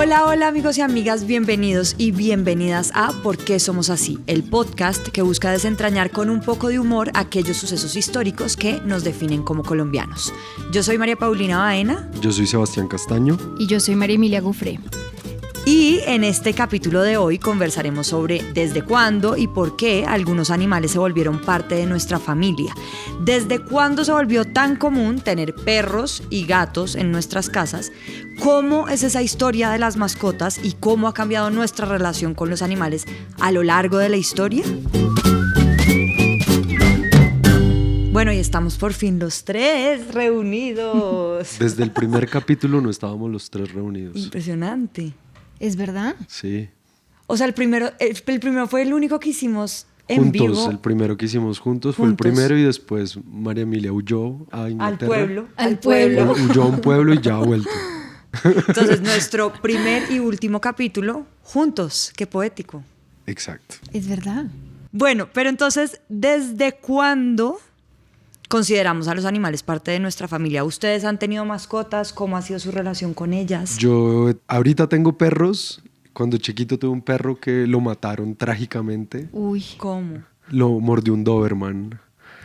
Hola, hola amigos y amigas, bienvenidos y bienvenidas a ¿Por qué somos así? El podcast que busca desentrañar con un poco de humor aquellos sucesos históricos que nos definen como colombianos. Yo soy María Paulina Baena. Yo soy Sebastián Castaño. Y yo soy María Emilia Gufré. Y en este capítulo de hoy conversaremos sobre desde cuándo y por qué algunos animales se volvieron parte de nuestra familia. Desde cuándo se volvió tan común tener perros y gatos en nuestras casas. Cómo es esa historia de las mascotas y cómo ha cambiado nuestra relación con los animales a lo largo de la historia. Bueno, y estamos por fin los tres reunidos. Desde el primer capítulo no estábamos los tres reunidos. Impresionante. ¿Es verdad? Sí. O sea, el primero fue el único que hicimos en Juntos, vivo. el primero que hicimos juntos fue el primero y después María Emilia huyó a Inglaterra. Al pueblo. Huyó a un pueblo y ya ha vuelto. Entonces, nuestro primer y último capítulo juntos. Qué poético. Exacto. ¿Es verdad? Bueno, pero entonces, ¿desde cuándo consideramos a los animales parte de nuestra familia? ¿Ustedes han tenido mascotas? ¿Cómo ha sido su relación con ellas? Yo ahorita tengo perros. Cuando chiquito tuve un perro que lo mataron trágicamente. Uy. ¿Cómo? Lo mordió un Doberman.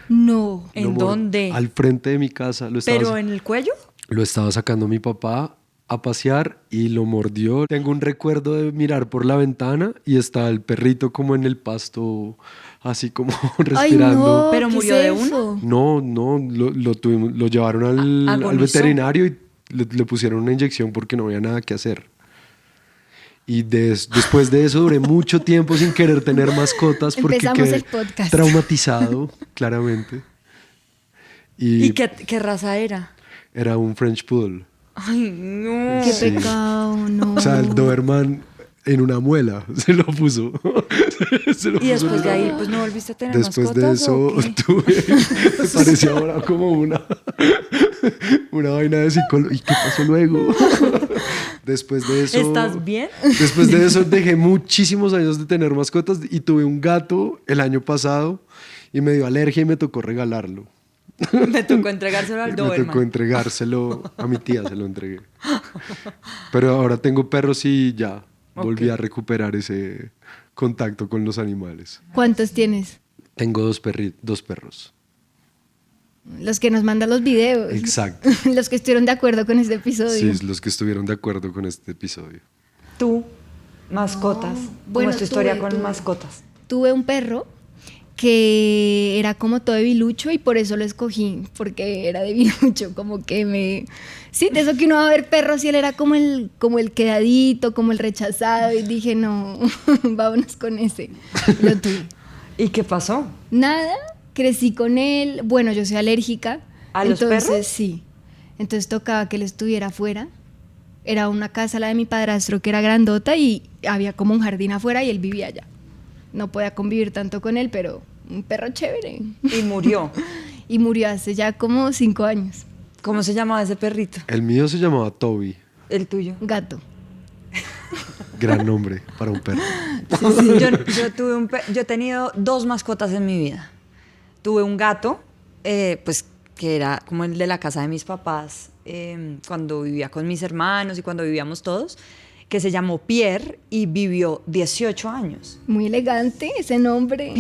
No. ¿En dónde? Al frente de mi casa. ¿Pero en el cuello? Lo estaba sacando mi papá a pasear y lo mordió. Tengo un recuerdo de mirar por la ventana y está el perrito como en el pasto, así como respirando. Ay, no, ¿Pero ¿qué murió es de eso? No, lo llevaron al ¿Agonizó? veterinario y le pusieron una inyección porque no había nada que hacer. Y después de eso duré mucho tiempo sin querer tener mascotas porque Empezamos quedé el podcast. traumatizado, claramente. ¿Y qué raza era? Era un French Poodle. Ay, no. Qué Sí. pecado, no. O sea, el Doberman en una muela se lo puso. Se lo Y puso después en de una ahí, muela. pues no volviste a tener Después mascotas. de eso ¿O qué? me parecía ahora como una vaina de psicólogo. ¿Y qué pasó luego? Después de eso... ¿Estás bien? Después de eso dejé muchísimos años de tener mascotas y tuve un gato el año pasado y me dio alergia y me tocó regalarlo. Me tocó entregárselo al Me Doberman. tocó entregárselo a mi tía, se lo entregué. Pero ahora tengo perros y ya volví a recuperar ese contacto con los animales. ¿Cuántos tienes? Tengo dos perros. Los que nos mandan los videos. Exacto. Los que estuvieron de acuerdo con este episodio. Sí, los que estuvieron de acuerdo con este episodio. Tú, mascotas. No. ¿Cómo Bueno, es tu historia tuve. con mascotas? Tuve un perro que era como todo debilucho y por eso lo escogí, porque era debilucho, como que me... Sí, de eso que uno va a ver perros y él era como el quedadito, como el rechazado y dije, no, vámonos con ese. Lo tuve. ¿Y qué pasó? Nada, crecí con él, bueno, yo soy alérgica. ¿A los entonces, perros? Sí, entonces tocaba que él estuviera afuera. Era una casa, la de mi padrastro, que era grandota y había como un jardín afuera y él vivía allá. No podía convivir tanto con él, pero un perro chévere. Y murió. Y murió hace ya como 5 años. ¿Cómo se llamaba ese perrito? El mío se llamaba Toby. El tuyo. Gato. Gran nombre para un perro. Yo he tenido 2 mascotas en mi vida. Tuve un gato, pues que era como el de la casa de mis papás, cuando vivía con mis hermanos y cuando vivíamos todos, que se llamó Pierre y vivió 18 años. Muy elegante ese nombre.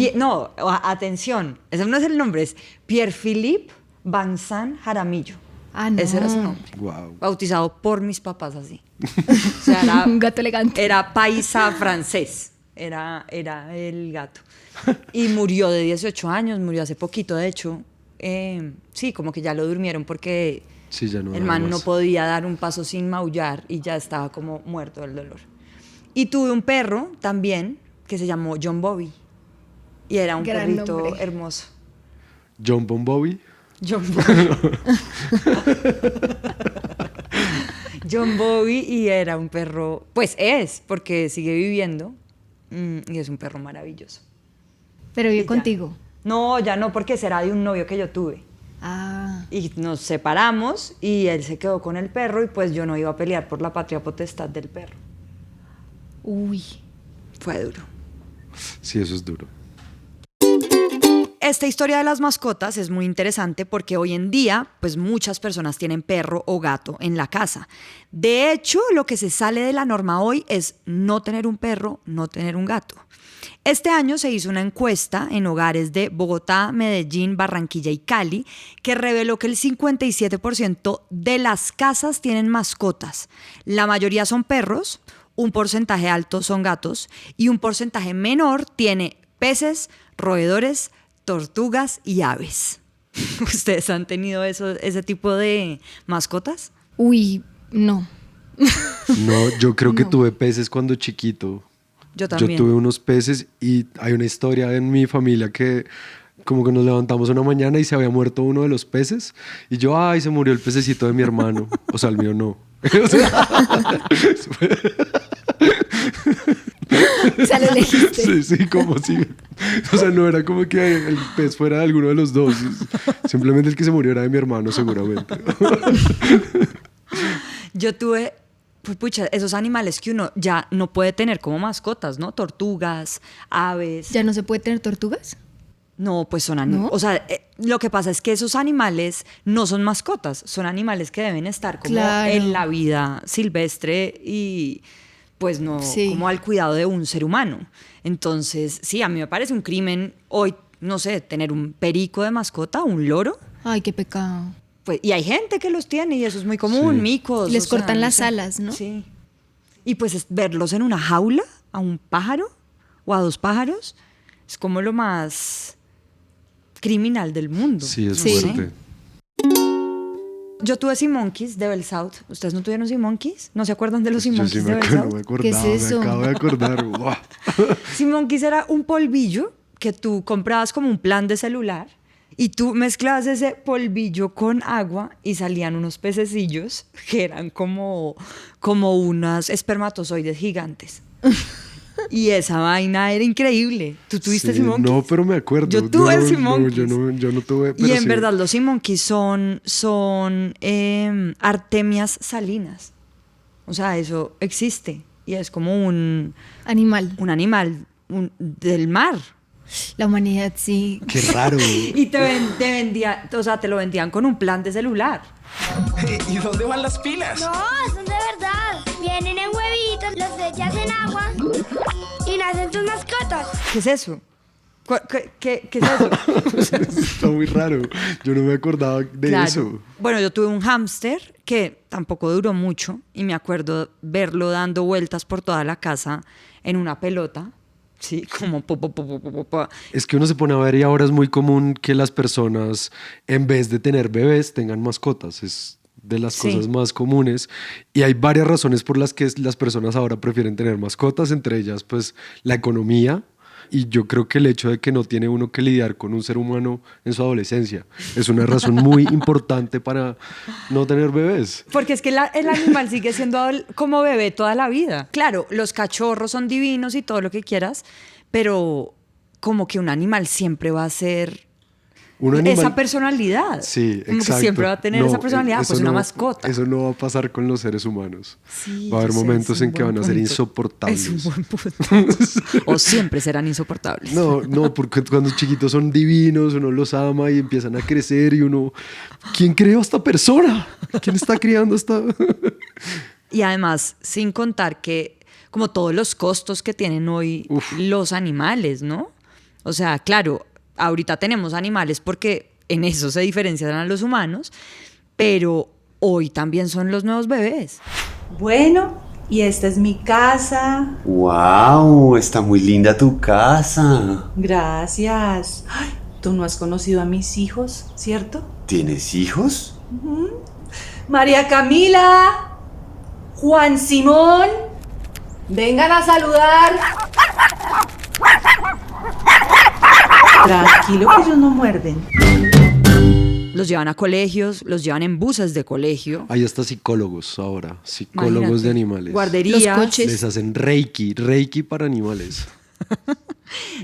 Atención, ese no es el nombre, es Pierre-Philippe Vincent Jaramillo. Ah, no. Ese era su nombre. Wow. Bautizado por mis papás así. O sea, era, Un gato elegante. era paisa francés. Era el gato. Y murió de 18 años, murió hace poquito, de hecho. Sí, como que ya lo durmieron porque Sí, ya no. el man no podía dar un paso sin maullar y ya estaba como muerto del dolor. Y tuve un perro también que se llamó John Bobby. Y era un Gran perrito nombre. hermoso. John Bon Bobby. John Bobby. John Bobby, y era un perro, pues es, porque sigue viviendo, y es un perro maravilloso. Pero vive Y ya. contigo. No, ya no, porque será de un novio que yo tuve. Ah. Y nos separamos y él se quedó con el perro y pues yo no iba a pelear por la patria potestad del perro. Uy. Fue duro. Sí, eso es duro. esta historia de las mascotas es muy interesante porque hoy en día, pues muchas personas tienen perro o gato en la casa. De hecho, lo que se sale de la norma hoy es no tener un perro, no tener un gato. Este año se hizo una encuesta en hogares de Bogotá, Medellín, Barranquilla y Cali que reveló que el 57% de las casas tienen mascotas. La mayoría son perros, un porcentaje alto son gatos y un porcentaje menor tiene peces, roedores, tortugas y aves. ¿Ustedes han tenido ese tipo de mascotas? Uy, no. No, yo creo que No. tuve peces cuando chiquito. Yo también. Yo tuve unos peces y hay una historia en mi familia que como que nos levantamos una mañana y se había muerto uno de los peces y yo, ay, se murió el pececito de mi hermano. O sea, el mío no. O sea, O sea, lo elegiste. sí, como si... O sea, no era como que el pez fuera de alguno de los dos. Simplemente el que se murió era de mi hermano, seguramente. Yo tuve, pues pucha, esos animales que uno ya no puede tener como mascotas, ¿no? Tortugas, aves. ¿Ya no se puede tener tortugas? No, pues son animales. ¿No? O sea, lo que pasa es que esos animales no son mascotas, son animales que deben estar como Claro. en la vida silvestre y pues no Sí. como al cuidado de un ser humano. Entonces, sí, a mí me parece un crimen hoy, no sé, tener un perico de mascota, un loro. Ay, qué pecado. Pues, y hay gente que los tiene y eso es muy común, Sí. micos. Les o sea, cortan no las sé. alas, ¿no? Sí. Y pues verlos en una jaula, a un pájaro o a dos pájaros, es como lo más criminal del mundo. Sí, es Sí. fuerte. Yo tuve Sea Monkeys de Bell South. ¿Ustedes no tuvieron Sea Monkeys? ¿No se acuerdan de los Sea Yo Monkeys sí de me, Bell no South? me acordaba, ¿Qué es eso? me acabo de acordar. ¡Guau! Sea Monkeys era un polvillo que tú comprabas como un plan de celular y tú mezclabas ese polvillo con agua y salían unos pececillos que eran como unas espermatozoides gigantes. Y esa vaina era increíble. ¿Tú tuviste Sí, Sea Monkeys? no, pero me acuerdo. Yo tuve No, Sea no, Monkeys. yo no tuve. Y pero en sí. verdad los Sea Monkeys son artemias salinas. O sea, eso existe. Y es como un Animal. animal del mar. La humanidad, sí. Qué raro. Y te vendían, o sea, te lo vendían con un plan de celular. ¿Y dónde van las pilas? No, son de verdad. Vienen en huevitos, los echas en agua y nacen tus mascotas. ¿Qué es eso? ¿Qué es eso? Está muy raro. Yo no me acordaba de Claro. eso. Bueno, yo tuve un hámster que tampoco duró mucho y me acuerdo verlo dando vueltas por toda la casa en una pelota. Sí, como Es que uno se pone a ver y ahora es muy común que las personas, en vez de tener bebés, tengan mascotas. Es de las Sí. cosas más comunes. Y hay varias razones por las que las personas ahora prefieren tener mascotas, entre ellas, pues, la economía. Y yo creo que el hecho de que no tiene uno que lidiar con un ser humano en su adolescencia es una razón muy importante para no tener bebés. Porque es que el animal sigue siendo como bebé toda la vida. Claro, los cachorros son divinos y todo lo que quieras, pero como que un animal siempre va a ser Un animal- esa personalidad. Sí, como exacto. que siempre va a tener No, esa personalidad, eso pues una no- mascota. Eso no va a pasar con los seres humanos. Sí, Va a haber yo sé, momentos es un en que buen van a ser punto. insoportables. Es un buen punto. O siempre serán insoportables. No, no, porque cuando chiquitos son divinos, uno los ama y empiezan a crecer y uno, ¿quién creó a esta persona? ¿Quién está criando esta? Y además, sin contar que como todos los costos que tienen hoy Uf. los animales, ¿no? O sea, claro, ahorita tenemos animales porque en eso se diferencian a los humanos, pero hoy también son los nuevos bebés. Bueno, y esta es mi casa. ¡Wow! Está muy linda tu casa. Gracias. Ay, tú no has conocido a mis hijos, ¿cierto? ¿Tienes hijos? María Camila, Juan Simón, vengan a saludar. Tranquilo que ellos no muerden. Los llevan a colegios, los llevan en buses de colegio. Hay hasta psicólogos ahora, psicólogos Imagínate. de animales. Guarderías. Los coches. Les hacen reiki para animales.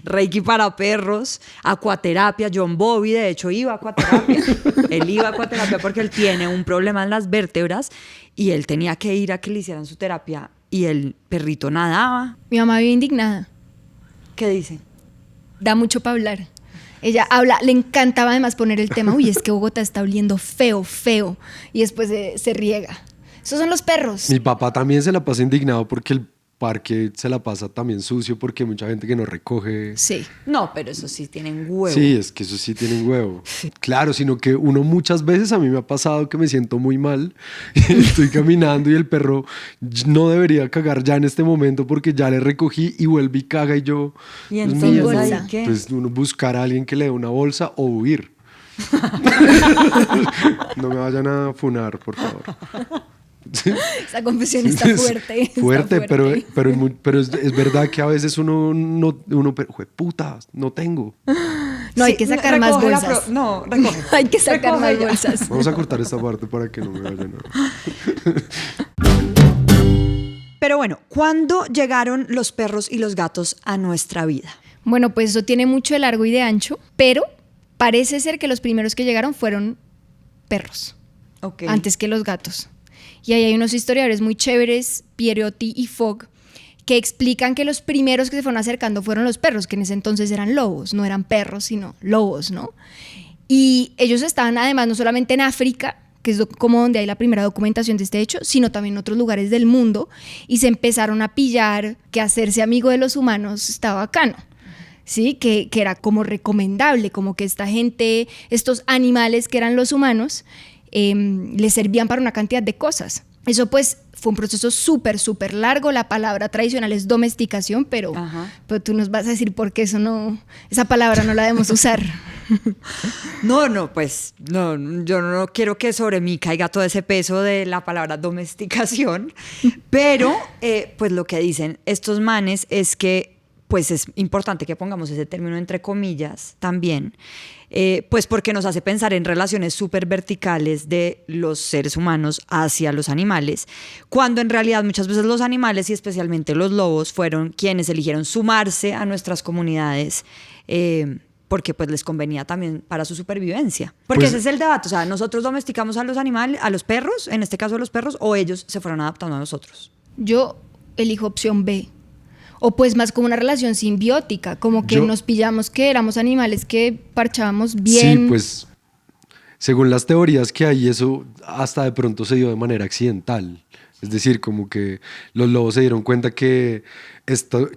Reiki para perros, acuaterapia. John Bobby, de hecho, iba a acuaterapia. Él iba a acuaterapia porque él tiene un problema en las vértebras y él tenía que ir a que le hicieran su terapia y el perrito nadaba. Mi mamá vive indignada. ¿Qué dice? Da mucho para hablar. Ella habla, le encantaba además poner el tema, uy, es que Bogotá está oliendo feo, feo, y después se riega. Esos son los perros. Mi papá también se la pasa indignado porque el parque se la pasa también sucio porque hay mucha gente que no recoge. Sí. No, pero eso sí tienen huevo. Sí, es que eso sí tienen huevo. Claro, sino que uno muchas veces, a mí me ha pasado que me siento muy mal, estoy caminando y el perro no debería cagar ya en este momento porque ya le recogí y vuelve y caga y yo... Y Dios entonces, mío, ¿ahí no. qué? Pues uno buscar a alguien que le dé una bolsa o huir. No me vayan a funar, por favor. Esa confesión está fuerte. está Fuerte, pero es verdad que a veces uno pero, puta, no tengo. No, hay Sí, que sacar más recoge la bolsas. no, recoge. Hay que sacar Recoge más ya. bolsas. Vamos a cortar esta parte para que no me vayan a... Pero bueno, ¿cuándo llegaron los perros y los gatos a nuestra vida? Bueno, pues eso tiene mucho de largo y de ancho, pero parece ser que los primeros que llegaron fueron perros, Ok. antes que los gatos. Y ahí hay unos historiadores muy chéveres, Pierotti y Fogg, que explican que los primeros que se fueron acercando fueron los perros, que en ese entonces eran lobos, no eran perros, sino lobos, ¿no? Y ellos estaban además no solamente en África, que es como donde hay la primera documentación de este hecho, sino también en otros lugares del mundo, y se empezaron a pillar que hacerse amigo de los humanos estaba bacano. Sí, que era como recomendable, como que esta gente, estos animales que eran los humanos, les servían para una cantidad de cosas. Eso pues fue un proceso súper, súper largo. La palabra tradicional es domesticación, pero tú nos vas a decir por qué esa palabra no la debemos usar. No, pues no, yo no quiero que sobre mí caiga todo ese peso de la palabra domesticación, pero pues lo que dicen estos manes es que pues es importante que pongamos ese término entre comillas también, pues porque nos hace pensar en relaciones súper verticales de los seres humanos hacia los animales, cuando en realidad muchas veces los animales y especialmente los lobos fueron quienes eligieron sumarse a nuestras comunidades, porque pues les convenía también para su supervivencia. Porque Pues, ese es el debate, o sea, nosotros domesticamos a los animales, a los perros, en este caso a los perros, o ellos se fueron adaptando a nosotros. Yo elijo opción B. O pues más como una relación simbiótica, como que nos pillamos que éramos animales que parchábamos bien. Sí, pues según las teorías que hay, eso hasta de pronto se dio de manera accidental. Es decir, como que los lobos se dieron cuenta que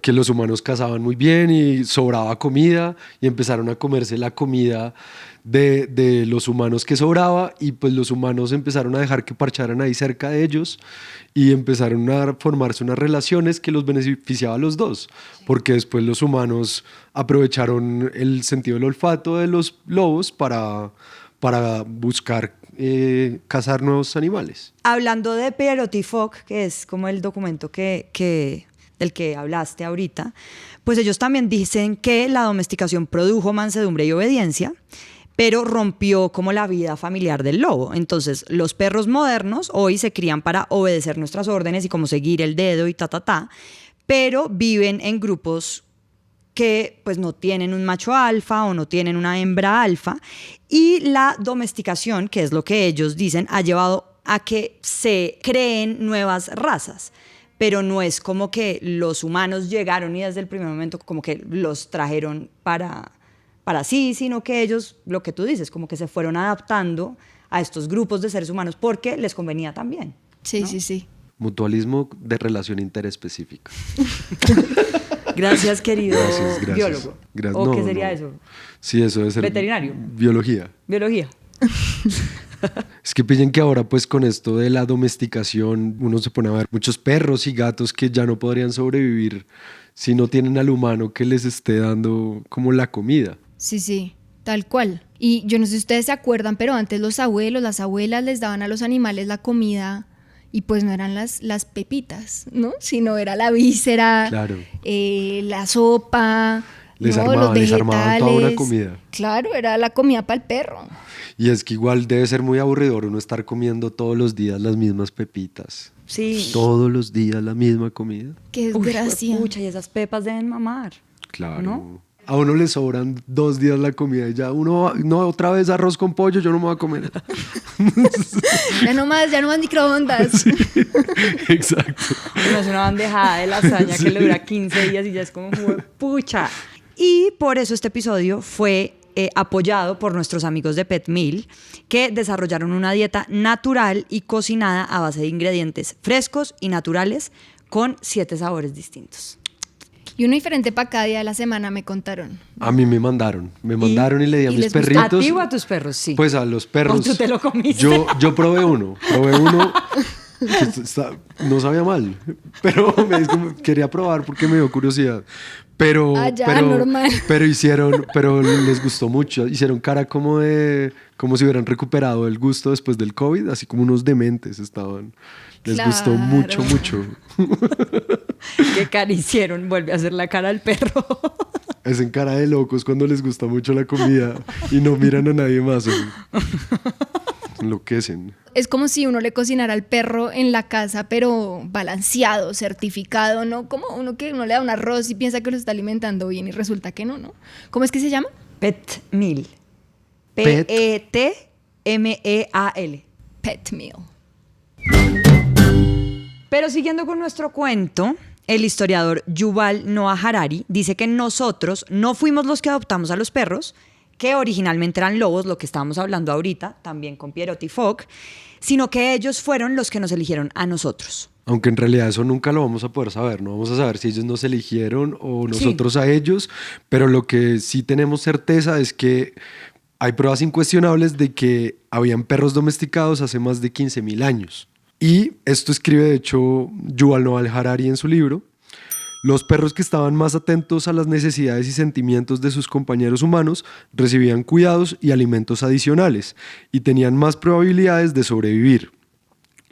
los humanos cazaban muy bien y sobraba comida y empezaron a comerse la comida de los humanos que sobraba, y pues los humanos empezaron a dejar que parcharan ahí cerca de ellos y empezaron a formarse unas relaciones que los beneficiaba a los dos, porque después los humanos aprovecharon el sentido del olfato de los lobos para buscar cazar nuevos animales. Hablando de Pierotti y Fogg, que es como el documento del que hablaste ahorita, pues ellos también dicen que la domesticación produjo mansedumbre y obediencia, pero rompió como la vida familiar del lobo. Entonces, los perros modernos hoy se crían para obedecer nuestras órdenes y como seguir el dedo y pero viven en grupos que pues no tienen un macho alfa o no tienen una hembra alfa, y la domesticación, que es lo que ellos dicen, ha llevado a que se creen nuevas razas, pero no es como que los humanos llegaron y desde el primer momento como que los trajeron para sí, sino que ellos, lo que tú dices, como que se fueron adaptando a estos grupos de seres humanos porque les convenía también. Sí, ¿no? sí. Mutualismo de relación interespecífica. Gracias, querido Gracias. biólogo. ¿O qué sería eso? Sí, eso debe ser... ¿Veterinario? Biología. Es que pillen que ahora pues con esto de la domesticación uno se pone a ver muchos perros y gatos que ya no podrían sobrevivir si no tienen al humano que les esté dando como la comida. Sí, tal cual. Y yo no sé si ustedes se acuerdan, pero antes los abuelos, las abuelas les daban a los animales la comida y pues no eran las pepitas, ¿no? Sino era la víscera, Claro. La sopa, Les ¿no? armaban, Los les armaban toda una vegetales. comida. Claro, era la comida para el perro. Y es que igual debe ser muy aburridor uno estar comiendo todos los días las mismas pepitas. Sí. Todos los días la misma comida. Qué desgracia. Pucha, y esas pepas deben mamar. Claro. ¿No? A uno le sobran 2 días la comida y ya uno, no, otra vez arroz con pollo, yo no me voy a comer. Ya no más microondas. Sí, exacto. Uno hace una bandejada de lasaña que le dura 15 días y ya es como pucha. Y por eso este episodio fue apoyado por nuestros amigos de Pet Meal, que desarrollaron una dieta natural y cocinada a base de ingredientes frescos y naturales con 7 sabores distintos. Y uno diferente para cada día de la semana, me contaron. A mí me mandaron y le di a ¿Y mis les gustó? perritos. ¿A ti o a tus perros? Sí. Pues a los perros. ¿O tú te lo comiste? Yo probé uno que no sabía mal, pero quería probar porque me dio curiosidad. Pero normal. Pero les gustó mucho. Hicieron cara como si hubieran recuperado el gusto después del COVID, así como unos dementes estaban. Les gustó mucho. ¿Qué cara hicieron? Vuelve a hacer la cara al perro. Es en cara de locos cuando les gusta mucho la comida y no miran a nadie más. Enloquecen. Es como si uno le cocinara al perro en la casa, pero balanceado, certificado, ¿no? Como uno le da un arroz y piensa que lo está alimentando bien y resulta que no, ¿no? ¿Cómo es que se llama? Pet Meal. Pet. Petmeal. Pet Meal. Pero siguiendo con nuestro cuento, el historiador Yuval Noah Harari dice que nosotros no fuimos los que adoptamos a los perros, que originalmente eran lobos, lo que estábamos hablando ahorita, también con Pierrot y Fogg, sino que ellos fueron los que nos eligieron a nosotros. Aunque en realidad eso nunca lo vamos a poder saber, no vamos a saber si ellos nos eligieron o nosotros a ellos, pero lo que sí tenemos certeza es que hay pruebas incuestionables de que habían perros domesticados hace más de 15.000 años. Y esto escribe de hecho Yuval Noah Harari en su libro. Los perros que estaban más atentos a las necesidades y sentimientos de sus compañeros humanos recibían cuidados y alimentos adicionales y tenían más probabilidades de sobrevivir.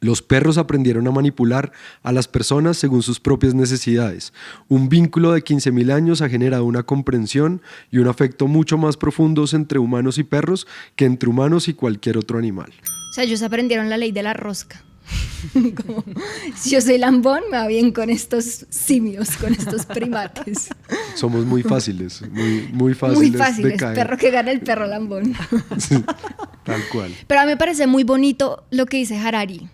Los perros aprendieron a manipular a las personas según sus propias necesidades. Un vínculo de 15.000 años ha generado una comprensión y un afecto mucho más profundos entre humanos y perros que entre humanos y cualquier otro animal. O sea, ellos aprendieron la ley de la rosca. Como, si yo soy lambón, me va bien con estos simios, con estos primates. Somos muy fáciles, muy fáciles. Muy fáciles, de caer. perro que gana el perro lambón. Sí, tal cual. Pero a mí me parece muy bonito lo que dice Harari.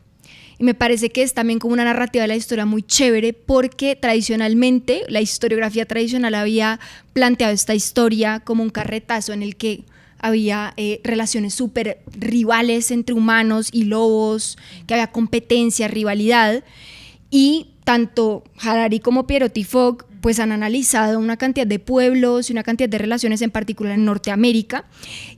Y me parece que es también como una narrativa de la historia muy chévere, porque tradicionalmente, la historiografía tradicional había planteado esta historia como un carretazo en el que había relaciones súper rivales entre humanos y lobos, que había competencia, rivalidad, y tanto Harari como Pierrot y Fogg pues han analizado una cantidad de pueblos y una cantidad de relaciones en particular en Norteamérica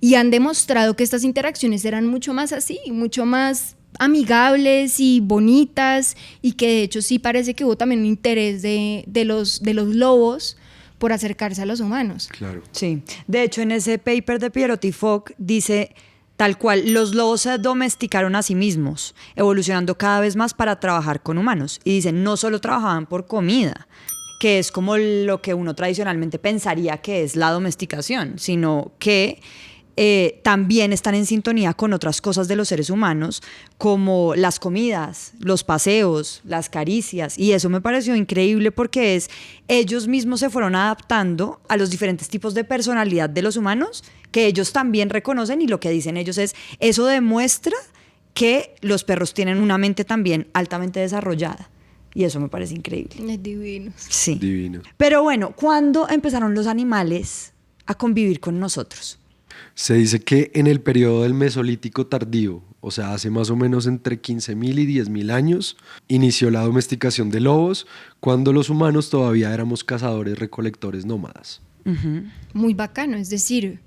y han demostrado que estas interacciones eran mucho más así, mucho más amigables y bonitas, y que de hecho sí parece que hubo también un interés de los lobos por acercarse a los humanos. Claro. Sí, de hecho en ese paper de Pierrot y Fogg dice tal cual, los lobos se domesticaron a sí mismos, evolucionando cada vez más para trabajar con humanos. Y dicen, no solo trabajaban por comida, que es como lo que uno tradicionalmente pensaría que es la domesticación, sino que también están en sintonía con otras cosas de los seres humanos, como las comidas, los paseos, las caricias, y eso me pareció increíble porque ellos mismos se fueron adaptando a los diferentes tipos de personalidad de los humanos que ellos también reconocen, y lo que dicen ellos es, eso demuestra que los perros tienen una mente también altamente desarrollada. Y eso me parece increíble. Es divino. Sí. Divino. Pero bueno, ¿cuándo empezaron los animales a convivir con nosotros? Se dice que en el periodo del Mesolítico tardío, o sea, hace más o menos entre 15.000 y 10.000 años, inició la domesticación de lobos, cuando los humanos todavía éramos cazadores, recolectores, nómadas. Muy bacano, es decir,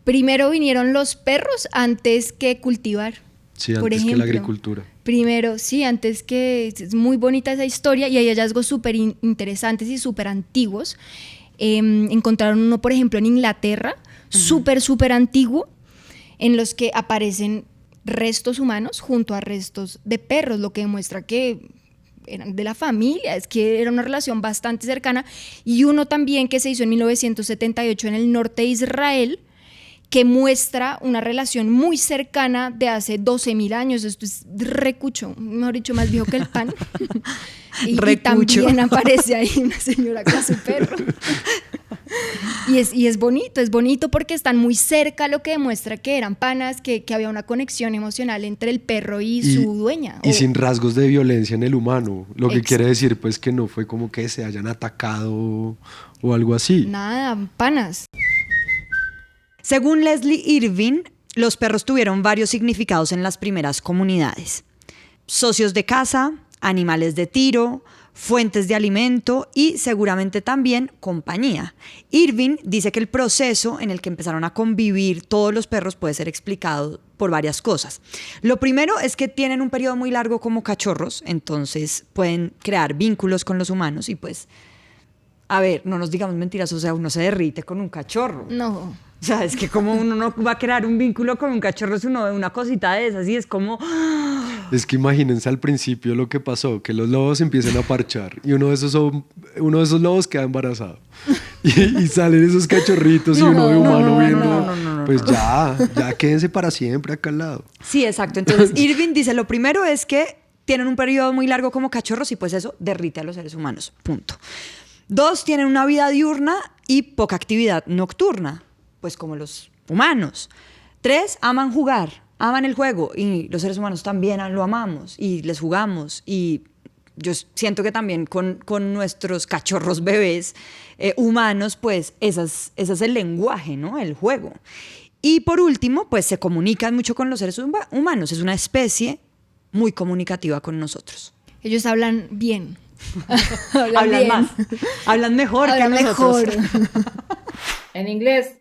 primero vinieron los perros antes que cultivar. Sí, por antes ejemplo, que la agricultura. Primero, sí, antes que... Es muy bonita esa historia y hay hallazgos súper interesantes y súper antiguos. Encontraron uno, por ejemplo, en Inglaterra, súper antiguo, en los que aparecen restos humanos junto a restos de perros, lo que demuestra que eran de la familia, es que era una relación bastante cercana. Y uno también que se hizo en 1978 en el norte de Israel, que muestra una relación muy cercana de hace 12.000 años. Esto es recucho, mejor dicho, más viejo que el pan. y también aparece ahí una señora con su perro. Y es bonito porque están muy cerca, lo que demuestra que eran panas, que había una conexión emocional entre el perro y su dueña. Y sin rasgos de violencia en el humano, lo que quiere decir pues que no fue como que se hayan atacado o algo así. Nada, panas. Según Leslie Irving, los perros tuvieron varios significados en las primeras comunidades. Socios de caza, animales de tiro, fuentes de alimento y seguramente también compañía. Irving dice que el proceso en el que empezaron a convivir todos los perros puede ser explicado por varias cosas. Lo primero es que tienen un periodo muy largo como cachorros, entonces pueden crear vínculos con los humanos y pues, a ver, no nos digamos mentiras, o sea, uno se derrite con un cachorro. No. O sea, es que como uno no va a crear un vínculo con un cachorro si uno ve una cosita de esas y es como... Es que imagínense al principio lo que pasó, que los lobos empiezan a parchar y uno de esos lobos queda embarazado. Y salen esos cachorritos y uno de humano viendo, pues ya quédense para siempre acá al lado. Sí, exacto. Entonces Irving dice, lo primero es que tienen un periodo muy largo como cachorros y pues eso derrite a los seres humanos, punto. 2, tienen una vida diurna y poca actividad nocturna, pues como los humanos. 3, aman jugar, aman el juego y los seres humanos también lo amamos y les jugamos y yo siento que también con nuestros cachorros bebés humanos, pues ese es el lenguaje, ¿no? El juego. Y por último, pues se comunican mucho con los seres humanos. Es una especie muy comunicativa con nosotros. Ellos hablan bien. Hablan bien. más. Hablan mejor Hablan que nosotros. mejor. En inglés.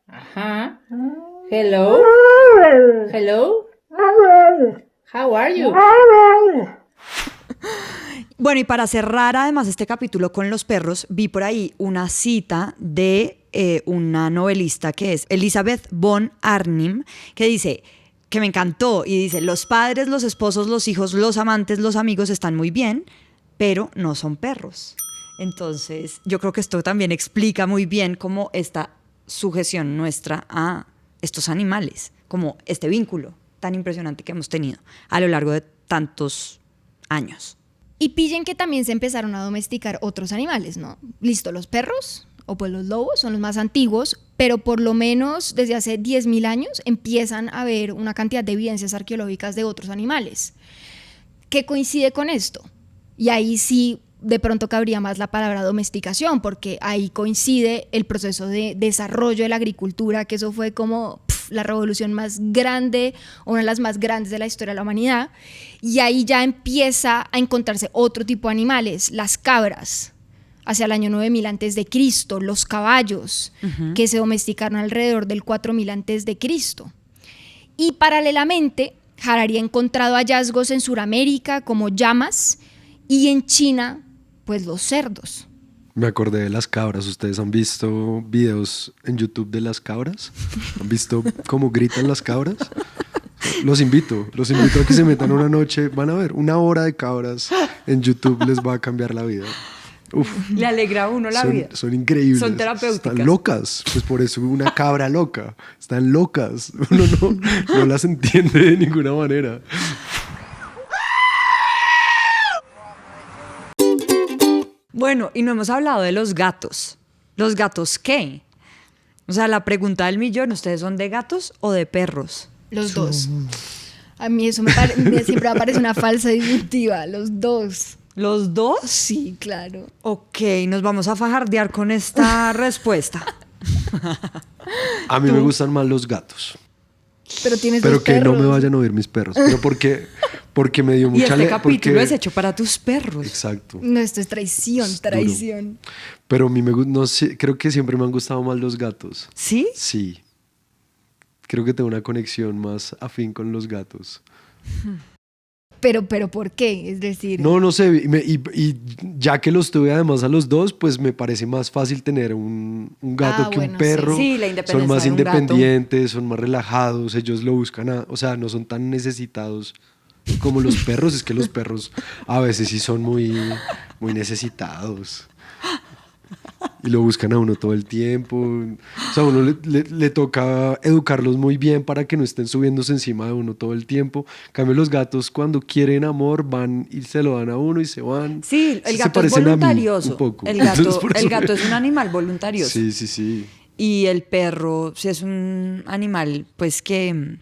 Ajá. Hello. Hello. How are you? Bueno, y para cerrar además este capítulo con los perros, vi por ahí una cita de una novelista que es Elizabeth von Arnim, que dice, que me encantó, y dice, los padres, los esposos, los hijos, los amantes, los amigos están muy bien, pero no son perros. Entonces, yo creo que esto también explica muy bien cómo esta sujeción nuestra a estos animales, como este vínculo tan impresionante que hemos tenido a lo largo de tantos años. Y pillen que también se empezaron a domesticar otros animales, ¿no? Listo, los perros o pues los lobos son los más antiguos, pero por lo menos desde hace 10.000 años empiezan a haber una cantidad de evidencias arqueológicas de otros animales. ¿Qué coincide con esto? Y ahí sí de pronto cabría más la palabra domesticación, porque ahí coincide el proceso de desarrollo de la agricultura, que eso fue como la revolución más grande, o una de las más grandes de la historia de la humanidad, y ahí ya empieza a encontrarse otro tipo de animales, las cabras, hacia el año 9000 antes de Cristo, los caballos, que se domesticaron alrededor del 4000 antes de Cristo. Y paralelamente, Harari ha encontrado hallazgos en Sudamérica como llamas, y en China, pues los cerdos. Me acordé de las cabras. ¿Ustedes han visto videos en YouTube de las cabras? ¿Han visto cómo gritan las cabras? Los invito a que se metan una noche. Van a ver 1 hora de cabras en YouTube, les va a cambiar la vida. Uf, Le alegra a uno la vida. son increíbles. Son terapéuticas. Están locas. Pues por eso una cabra loca. Están locas. Uno no las entiende de ninguna manera. Bueno, y no hemos hablado de los gatos. ¿Los gatos qué? O sea, la pregunta del millón, ¿ustedes son de gatos o de perros? Los dos. A mí eso siempre me parece una falsa disyuntiva, los dos. ¿Los dos? Sí, claro. Ok, nos vamos a fajardear con esta respuesta. A mí me gustan más los gatos. Pero tienes Pero dos que perros. no me vayan a oír mis perros. Pero porque me dio Y mucha este capítulo porque... es hecho para tus perros. Exacto. No, esto es traición, Es traición. Pero a mí no sé, creo que siempre me han gustado más los gatos. ¿Sí? Sí. Creo que tengo una conexión más afín con los gatos. Pero ¿por qué? Es decir... No sé. Y ya que los tuve además a los dos, pues me parece más fácil tener un gato que bueno, un perro. sí. Sí, la independencia son más de un gato. independientes, son más relajados, ellos lo buscan, o sea, no son tan necesitados como los perros. Es que los perros a veces sí son muy, muy necesitados. Y lo buscan a uno todo el tiempo. O sea, a uno le toca educarlos muy bien para que no estén subiéndose encima de uno todo el tiempo. En cambio, los gatos cuando quieren amor van y se lo dan a uno y se van. Sí, el Se gato es parecen a mí voluntarioso. un poco. El Entonces, por eso gato es un animal voluntarioso. Sí. Y el perro sí es un animal pues que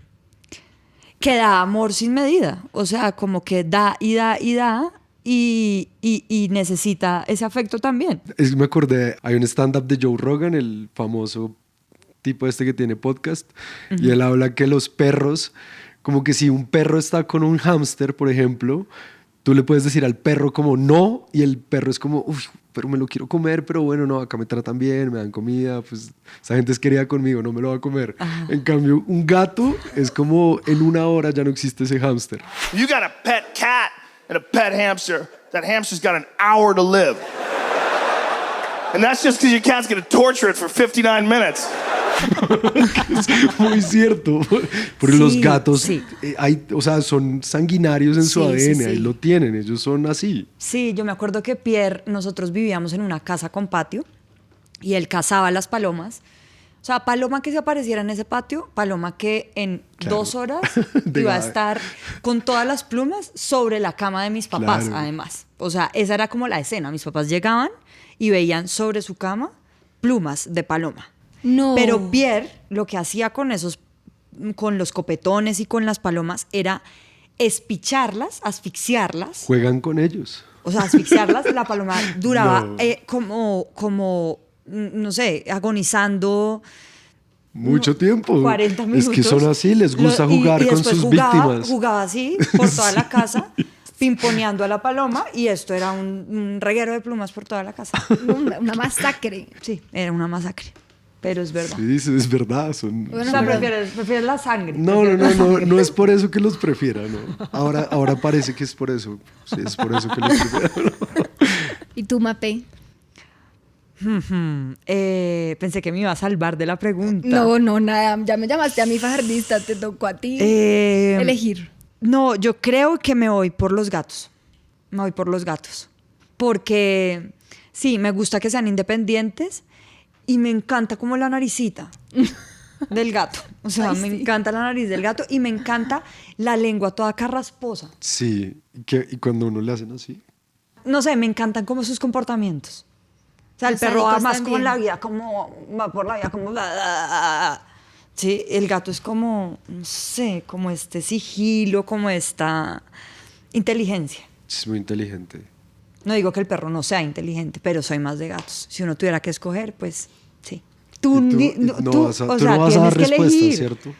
da amor sin medida. O sea, como que da y da y da y necesita ese afecto también. Me acordé, hay un stand-up de Joe Rogan, el famoso tipo este que tiene podcast, y él habla que los perros, como que si un perro está con un hámster, por ejemplo, tú le puedes decir al perro como no, y el perro es como, uy, pero me lo quiero comer, pero bueno, no, acá me tratan bien, me dan comida, pues esa gente es querida conmigo, no me lo va a comer. En cambio, un gato es como en una hora ya no existe ese hámster. You got a pet cat and a pet hamster. That hamster's got an hour to live. And that's just because your cat's going to torture it for 59 minutes. Es muy cierto. Porque Sí, los gatos, sí. o sea, son sanguinarios en su Sí, ADN, sí, sí. ahí lo tienen, ellos son así. Sí, yo me acuerdo que Pierre, nosotros vivíamos en una casa con patio y él cazaba las palomas. O sea, paloma que se apareciera en ese patio, paloma que en 2 horas De iba a grave. estar con todas las plumas sobre la cama de mis papás, Claro. además. O sea, esa era como la escena. Mis papás llegaban y veían sobre su cama plumas de paloma. No. Pero Pierre lo que hacía con con los copetones y con las palomas era espicharlas, asfixiarlas. Juegan con ellos. O sea, asfixiarlas. La paloma duraba No. como, no sé, agonizando Mucho tiempo. 40 minutos. Es que son así, les gusta jugar con después sus jugaba, víctimas. Jugaba así por toda la casa, pimponeando a la paloma, y esto era un reguero de plumas por toda la casa. Una masacre. Sí, era una masacre. Pero es verdad. Sí, es verdad. Son, Bueno, O sea, son- prefieres la sangre. No es por eso que los prefiera, no. Ahora parece que es por eso. Sí, es por eso que los prefiera. ¿Y tú, Mape? Pensé que me iba a salvar de la pregunta. No, nada. Ya me llamaste a mi fajardista, te tocó a ti elegir. No, yo creo que me voy por los gatos. Me voy por los gatos. Porque sí, me gusta que sean independientes y me encanta como la naricita del gato. O sea, Ay, me sí. encanta la nariz del gato y me encanta la lengua toda carrasposa. Sí, y cuando uno le hacen así. No sé, me encantan como sus comportamientos. O sea, el Los perro va sádicos más como en la también. vida, como va por la vida, como... Sí, el gato es como, no sé, como este sigilo, como esta inteligencia. Es muy inteligente. No digo que el perro no sea inteligente, pero soy más de gatos. Si uno tuviera que escoger, pues sí. Tú, No vas a dar tienes que respuesta, elegir. ¿cierto?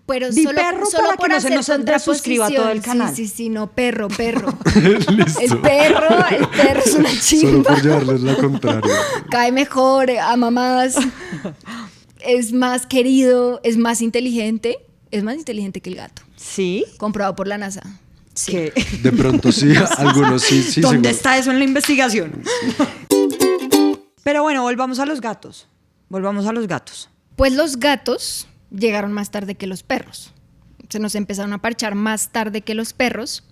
Pero Di solo, perro solo para por que no se hacer nos desuscriba todo el contraposición. canal. Sí, no, perro. Listo. El perro es una Solo chimba. por llevarles la contraria. Cae mejor, ama más, es más querido, es más inteligente que el gato. Sí. Comprobado por la NASA. Sí. ¿Qué? De pronto sí, algunos sí. ¿Dónde seguro. está eso en la investigación? Pero bueno, volvamos a los gatos. Pues los gatos llegaron más tarde que los perros. Se nos empezaron a parchar más tarde que los perros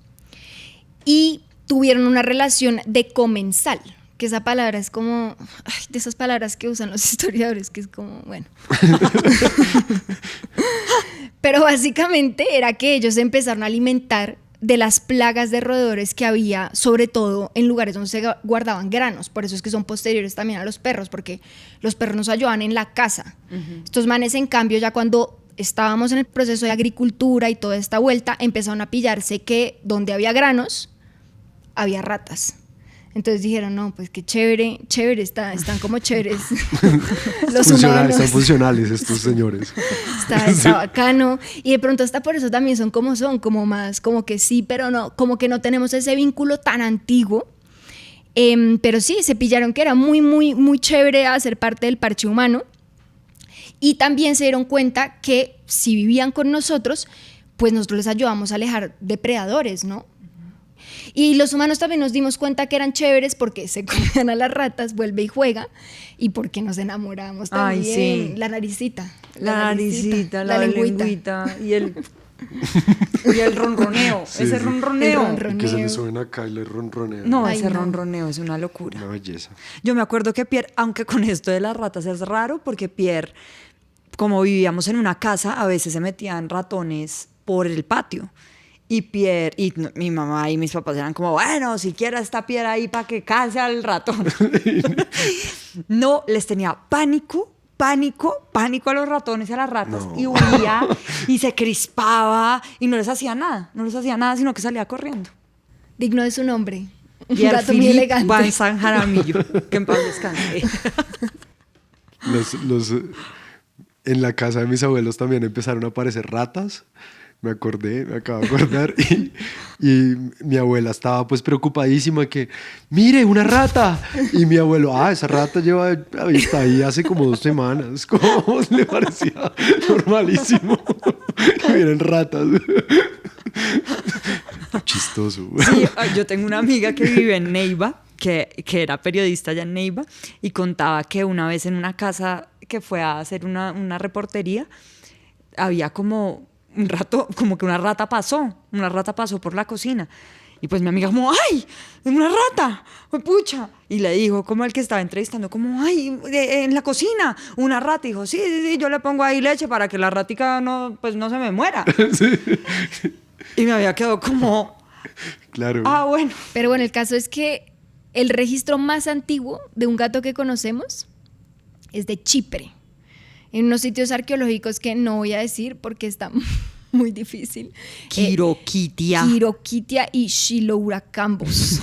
y tuvieron una relación de comensal, que esa palabra es como, ay, de esas palabras que usan los historiadores, que es como, bueno. Pero básicamente era que ellos se empezaron a alimentar de las plagas de roedores que había, sobre todo en lugares donde se guardaban granos. Por eso es que son posteriores también a los perros, porque los perros nos ayudaban en la casa. Estos manes, en cambio, ya cuando estábamos en el proceso de agricultura y toda esta vuelta, empezaron a pillarse que donde había granos, había ratas. Entonces dijeron, no, pues qué chévere, están como chéveres los humanos. Están funcionales estos señores. Está bacano. Y de pronto hasta por eso también son, como más, como que sí, pero no, como que no tenemos ese vínculo tan antiguo. Pero sí, se pillaron que era muy, muy, muy chévere hacer parte del parche humano. Y también se dieron cuenta que si vivían con nosotros, pues nosotros les ayudamos a alejar depredadores, ¿no? Y los humanos también nos dimos cuenta que eran chéveres porque se comían a las ratas, vuelve y juega, y porque nos enamoramos Ay, también. sí. La naricita. La naricita, la lengüita y el ronroneo. Sí, Ese sí. ronroneo. El ronroneo. Y que se le suben acá y le ronronean. No, Ay, ese no. ronroneo es una locura. Una belleza. Yo me acuerdo que Pierre, aunque con esto de las ratas es raro, porque Pierre, como vivíamos en una casa, a veces se metían ratones por el patio. Y Pierre, y mi mamá y mis papás eran como, bueno, si quiera esta Pierre ahí para que case al ratón. No, les tenía pánico a los ratones y a las ratas. No. Y huía y se crispaba y no les hacía nada, sino que salía corriendo. Digno de su nombre. Un Pierre gato muy Philippe elegante. Van San Jaramillo, que en paz descanse. En la casa de mis abuelos también empezaron a aparecer ratas. Me acabo de acordar. Y mi abuela estaba pues preocupadísima que, mire, una rata. Y mi abuelo, esa rata está ahí hace como 2 semanas. ¿Cómo le parecía normalísimo? Que vienen ratas. Chistoso. Sí, yo tengo una amiga que vive en Neiva, que era periodista allá en Neiva, y contaba que una vez en una casa que fue a hacer una reportería, había como un rato, como que una rata pasó por la cocina. Y pues mi amiga como, ¡ay! ¡Una rata! ¡Pucha! Y le dijo, como el que estaba entrevistando, como, ¡ay! En la cocina, una rata. Y dijo, sí, yo le pongo ahí leche para que la ratica no se me muera. Sí. Y me había quedado como... Claro. Bueno. Pero bueno, el caso es que el registro más antiguo de un gato que conocemos es de Chipre, en unos sitios arqueológicos que no voy a decir porque está muy difícil. Quiroquitia y Xilouracambos.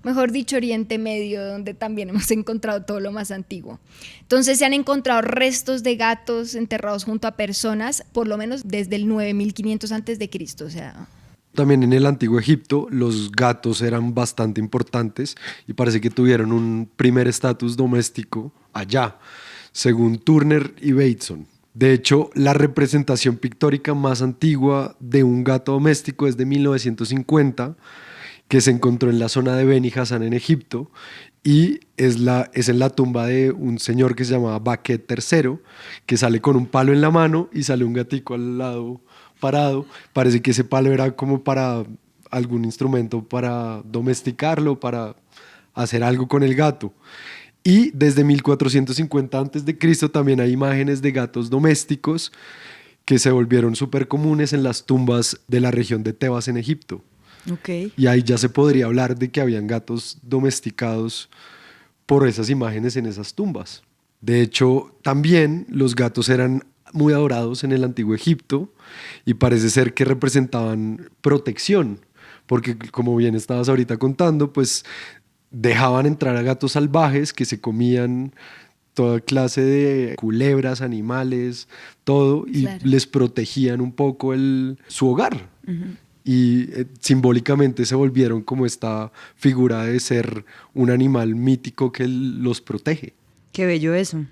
Mejor dicho, Oriente Medio, donde también hemos encontrado todo lo más antiguo. Entonces se han encontrado restos de gatos enterrados junto a personas, por lo menos desde el 9500 a.C., o sea... También en el Antiguo Egipto los gatos eran bastante importantes y parece que tuvieron un primer estatus doméstico allá, según Turner y Bateson. De hecho, la representación pictórica más antigua de un gato doméstico es de 1950, que se encontró en la zona de Beni Hasan en Egipto, y es en la tumba de un señor que se llamaba Baquet III, que sale con un palo en la mano y sale un gatico al lado parado. Parece que ese palo era como para algún instrumento para domesticarlo, para hacer algo con el gato. Y desde 1450 a.C. también hay imágenes de gatos domésticos que se volvieron súper comunes en las tumbas de la región de Tebas en Egipto. Okay. Y ahí ya se podría hablar de que habían gatos domesticados por esas imágenes en esas tumbas. De hecho, también los gatos eran muy adorados en el Antiguo Egipto y parece ser que representaban protección, porque como bien estabas ahorita contando, pues dejaban entrar a gatos salvajes que se comían toda clase de culebras, animales, todo, y claro, les protegían un poco su hogar. Uh-huh. Y simbólicamente se volvieron como esta figura de ser un animal mítico que los protege. Qué bello eso.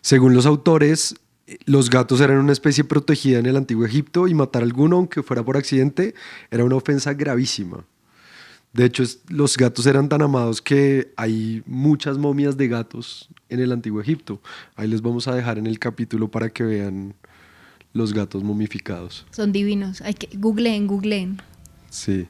Según los autores, los gatos eran una especie protegida en el Antiguo Egipto y matar a alguno, aunque fuera por accidente, era una ofensa gravísima. De hecho, los gatos eran tan amados que hay muchas momias de gatos en el Antiguo Egipto. Ahí les vamos a dejar en el capítulo para que vean los gatos momificados. Son divinos. Hay que googleen. Sí.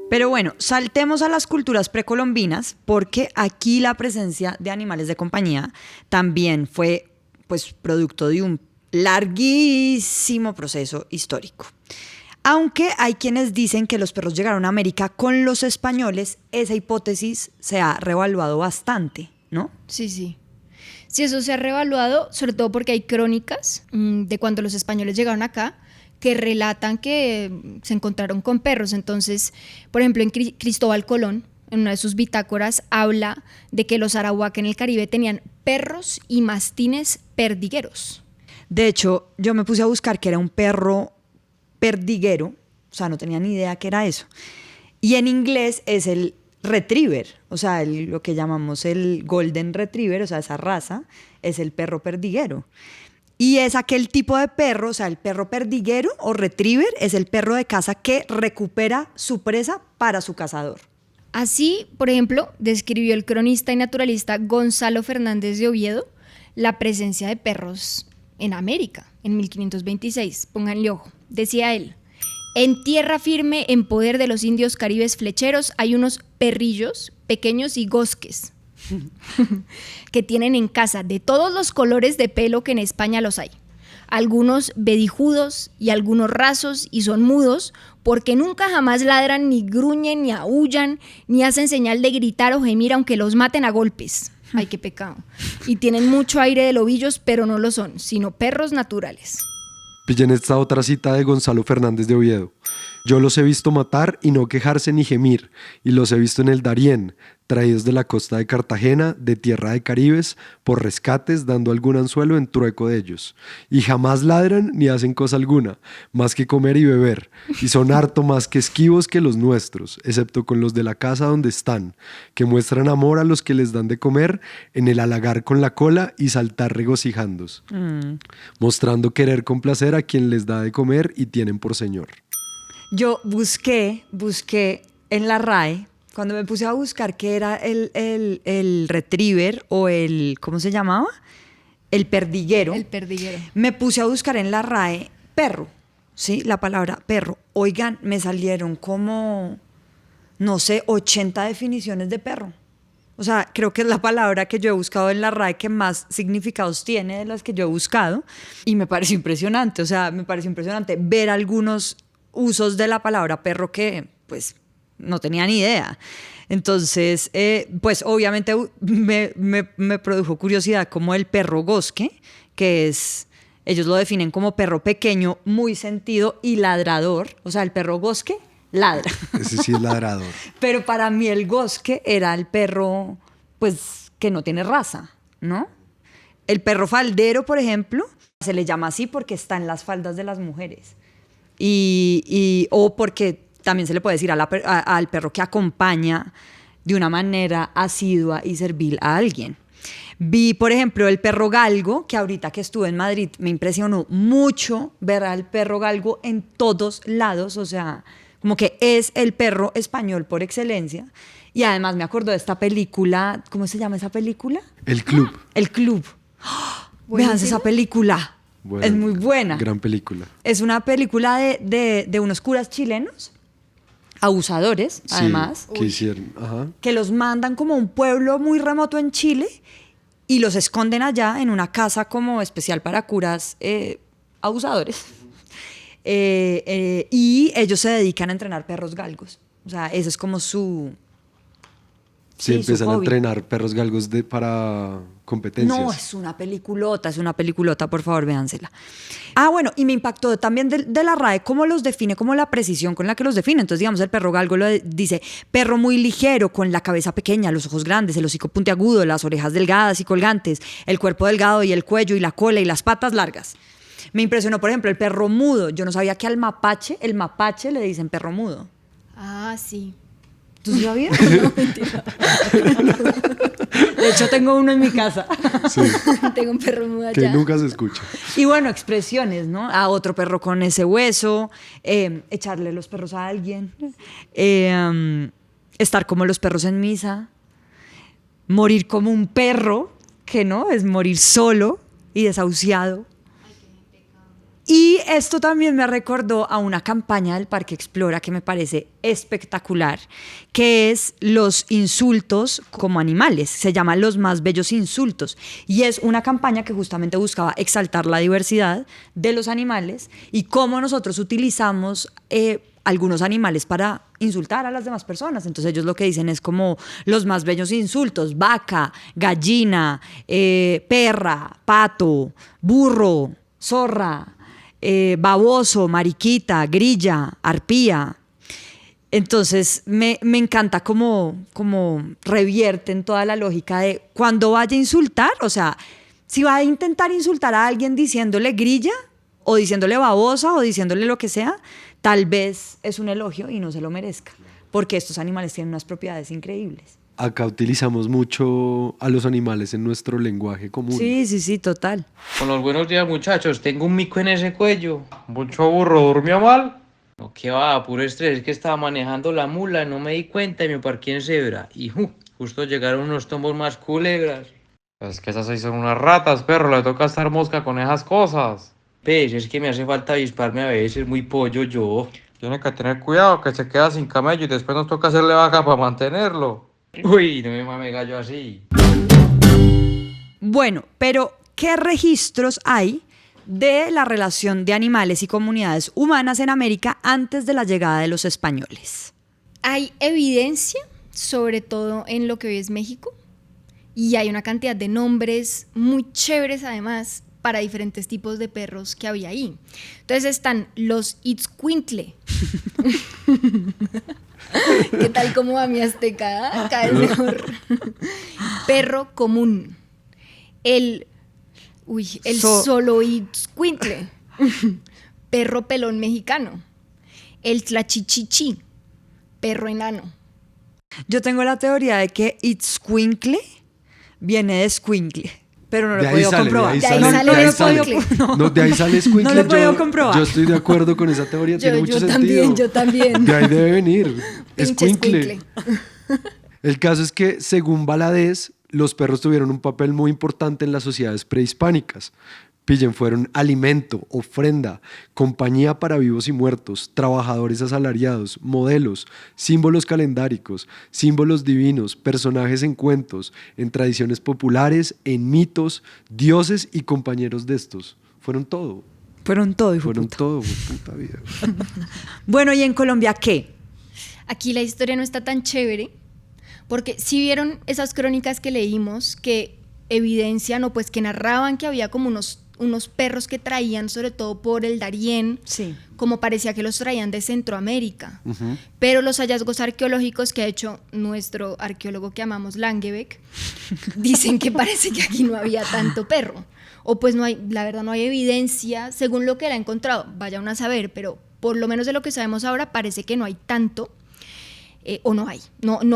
Pero bueno, saltemos a las culturas precolombinas, porque aquí la presencia de animales de compañía también fue pues producto de un larguísimo proceso histórico. Aunque hay quienes dicen que los perros llegaron a América con los españoles, esa hipótesis se ha revaluado bastante, ¿no? Sí. Sí, eso se ha revaluado, sobre todo porque hay crónicas de cuando los españoles llegaron acá que relatan que se encontraron con perros. Entonces, por ejemplo, en Cristóbal Colón, en una de sus bitácoras, habla de que los Arawak en el Caribe tenían perros y mastines perdigueros. De hecho, yo me puse a buscar qué era un perro perdiguero, o sea, no tenía ni idea qué era eso. Y en inglés es el retriever, o sea, lo que llamamos el golden retriever, o sea, esa raza, es el perro perdiguero. Y es aquel tipo de perro, o sea, el perro perdiguero o retriever es el perro de casa que recupera su presa para su cazador. Así, por ejemplo, describió el cronista y naturalista Gonzalo Fernández de Oviedo la presencia de perros en América, en 1526. Pónganle ojo. Decía él: en tierra firme, en poder de los indios caribes flecheros, hay unos perrillos pequeños y gosques que tienen en casa de todos los colores de pelo que en España los hay. Algunos vedijudos y algunos rasos, y son mudos porque nunca jamás ladran, ni gruñen, ni aúllan, ni hacen señal de gritar o gemir aunque los maten a golpes. Ay, qué pecado. Y tienen mucho aire de lobillos, pero no lo son, sino perros naturales. Pillen esta otra cita de Gonzalo Fernández de Oviedo. Yo los he visto matar y no quejarse ni gemir, y los he visto en el Darién, traídos de la costa de Cartagena, de tierra de Caribes, por rescates, dando algún anzuelo en trueco de ellos. Y jamás ladran ni hacen cosa alguna, más que comer y beber, y son harto más que esquivos que los nuestros, excepto con los de la casa donde están, que muestran amor a los que les dan de comer, en el halagar con la cola y saltar regocijándose, mostrando querer complacer a quien les da de comer y tienen por señor. Yo busqué en la RAE, cuando me puse a buscar qué era el retriever o ¿cómo se llamaba? El perdiguero. El perdiguero. Me puse a buscar en la RAE perro, ¿sí? La palabra perro. Oigan, me salieron como, no sé, 80 definiciones de perro. O sea, creo que es la palabra que yo he buscado en la RAE que más significados tiene de las que yo he buscado. Y me pareció impresionante, o sea, me pareció impresionante ver algunos usos de la palabra perro que, pues, no tenía ni idea. Entonces, pues, obviamente me produjo curiosidad como el perro gosque, que es, ellos lo definen como perro pequeño, muy sentido y ladrador. O sea, el perro gosque ladra. Ese sí es ladrador. Pero para mí el gosque era el perro, pues, que no tiene raza, ¿no? El perro faldero, por ejemplo, se le llama así porque está en las faldas de las mujeres. O porque también se le puede decir al perro que acompaña de una manera asidua y servil a alguien. Vi, por ejemplo, el perro galgo, que ahorita que estuve en Madrid me impresionó mucho ver al perro galgo en todos lados, o sea, como que es el perro español por excelencia. Y además me acuerdo de esta película, ¿cómo se llama esa película? El Club. El Club. ¡Oh! Vean esa película. Bueno, es muy buena. Gran película. Es una película de unos curas chilenos, abusadores, sí, además. Que hicieron, ajá. Que los mandan como a un pueblo muy remoto en Chile y los esconden allá en una casa como especial para curas abusadores. Y ellos se dedican a entrenar perros galgos. O sea, eso es como su... Sí, empiezan a entrenar perros galgos para competencias. No, es una peliculota, por favor, véansela. Ah, bueno, y me impactó también de la RAE cómo los define, como la precisión con la que los define. Entonces, digamos, el perro galgo dice, perro muy ligero, con la cabeza pequeña, los ojos grandes, el hocico puntiagudo, las orejas delgadas y colgantes, el cuerpo delgado y el cuello y la cola y las patas largas. Me impresionó, por ejemplo, el perro mudo. Yo no sabía que al mapache, el mapache le dicen perro mudo. Ah, sí. ¿Tú sabías? No, mentira. De hecho, tengo uno en mi casa. Sí. Tengo un perro mudo allá. Que nunca se escucha. Y bueno, expresiones, ¿no? A otro perro con ese hueso, echarle los perros a alguien, estar como los perros en misa, morir como un perro, que no, es morir solo y desahuciado. Y esto también me recordó a una campaña del Parque Explora que me parece espectacular, que es los insultos como animales. Se llama Los Más Bellos Insultos. Y es una campaña que justamente buscaba exaltar la diversidad de los animales y cómo nosotros utilizamos algunos animales para insultar a las demás personas. Entonces ellos lo que dicen es como los más bellos insultos: vaca, gallina, perra, pato, burro, zorra, baboso, mariquita, grilla, arpía. Entonces me encanta cómo revierten toda la lógica de cuando vaya a insultar, o sea, si va a intentar insultar a alguien diciéndole grilla o diciéndole babosa o diciéndole lo que sea, tal vez es un elogio y no se lo merezca, porque estos animales tienen unas propiedades increíbles. Acá utilizamos mucho a los animales en nuestro lenguaje común. Sí, total. Con los buenos días, muchachos. Tengo un mico en ese cuello. Mucho burro, ¿durmió mal? No, que va, puro estrés. Es que estaba manejando la mula, no me di cuenta y me parqué en cebra. Y justo llegaron unos tombos más culebras. Es que esas ahí son unas ratas, perro. Le toca estar mosca con esas cosas. Pues, es que me hace falta avisparme a veces. Muy pollo yo. Tiene que tener cuidado, que se queda sin camello y después nos toca hacerle vaca para mantenerlo. Uy, no me mame gallo así. Bueno, pero ¿qué registros hay de la relación de animales y comunidades humanas en América antes de la llegada de los españoles? Hay evidencia, sobre todo en lo que hoy es México, y hay una cantidad de nombres muy chéveres además para diferentes tipos de perros que había ahí. Entonces están los Itzcuintle. ¿Qué tal cómo va mi azteca? Acá es mejor. Perro común. El Soloitzcuintle. Perro pelón mexicano. El Tlachichichi. Perro enano. Yo tengo la teoría de que Itzcuincle viene de escuincle, pero no lo he podido comprobar. De ahí sale escuincle. No lo he podido comprobar. Yo estoy de acuerdo con esa teoría, tiene mucho sentido. Yo también. De ahí debe venir. Escuincle. El caso es que, según Valadez, los perros tuvieron un papel muy importante en las sociedades prehispánicas. Pillen, fueron alimento, ofrenda, compañía para vivos y muertos, trabajadores asalariados, modelos, símbolos calendáricos, símbolos divinos, personajes en cuentos, en tradiciones populares, en mitos, dioses y compañeros de estos. Fueron todo. Fueron todo, puta vida. Bueno, ¿y en Colombia qué? Aquí la historia no está tan chévere, porque si vieron esas crónicas que leímos que evidencian o pues que narraban que había como unos perros que traían, sobre todo por el Darién, sí, como parecía que los traían de Centroamérica. Uh-huh. Pero los hallazgos arqueológicos que ha hecho nuestro arqueólogo que amamos, Langebeck, dicen que parece que aquí no había tanto perro. O pues no hay, la verdad no hay evidencia, según lo que él ha encontrado, vaya uno a saber, pero por lo menos de lo que sabemos ahora parece que no hay tanto. O no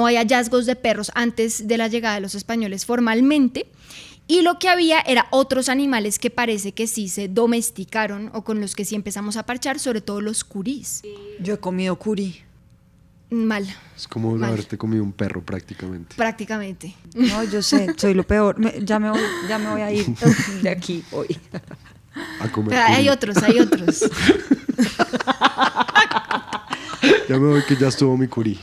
hay hallazgos de perros antes de la llegada de los españoles formalmente. Y lo que había era otros animales que parece que sí se domesticaron o con los que sí empezamos a parchar, sobre todo los curís. Yo he comido curí. Mal. Es como haberte comido un perro prácticamente. Prácticamente. No, yo sé, soy lo peor. Ya me voy a ir de aquí hoy. A comer. Pero hay otros. Ya me voy que ya estuvo mi curí.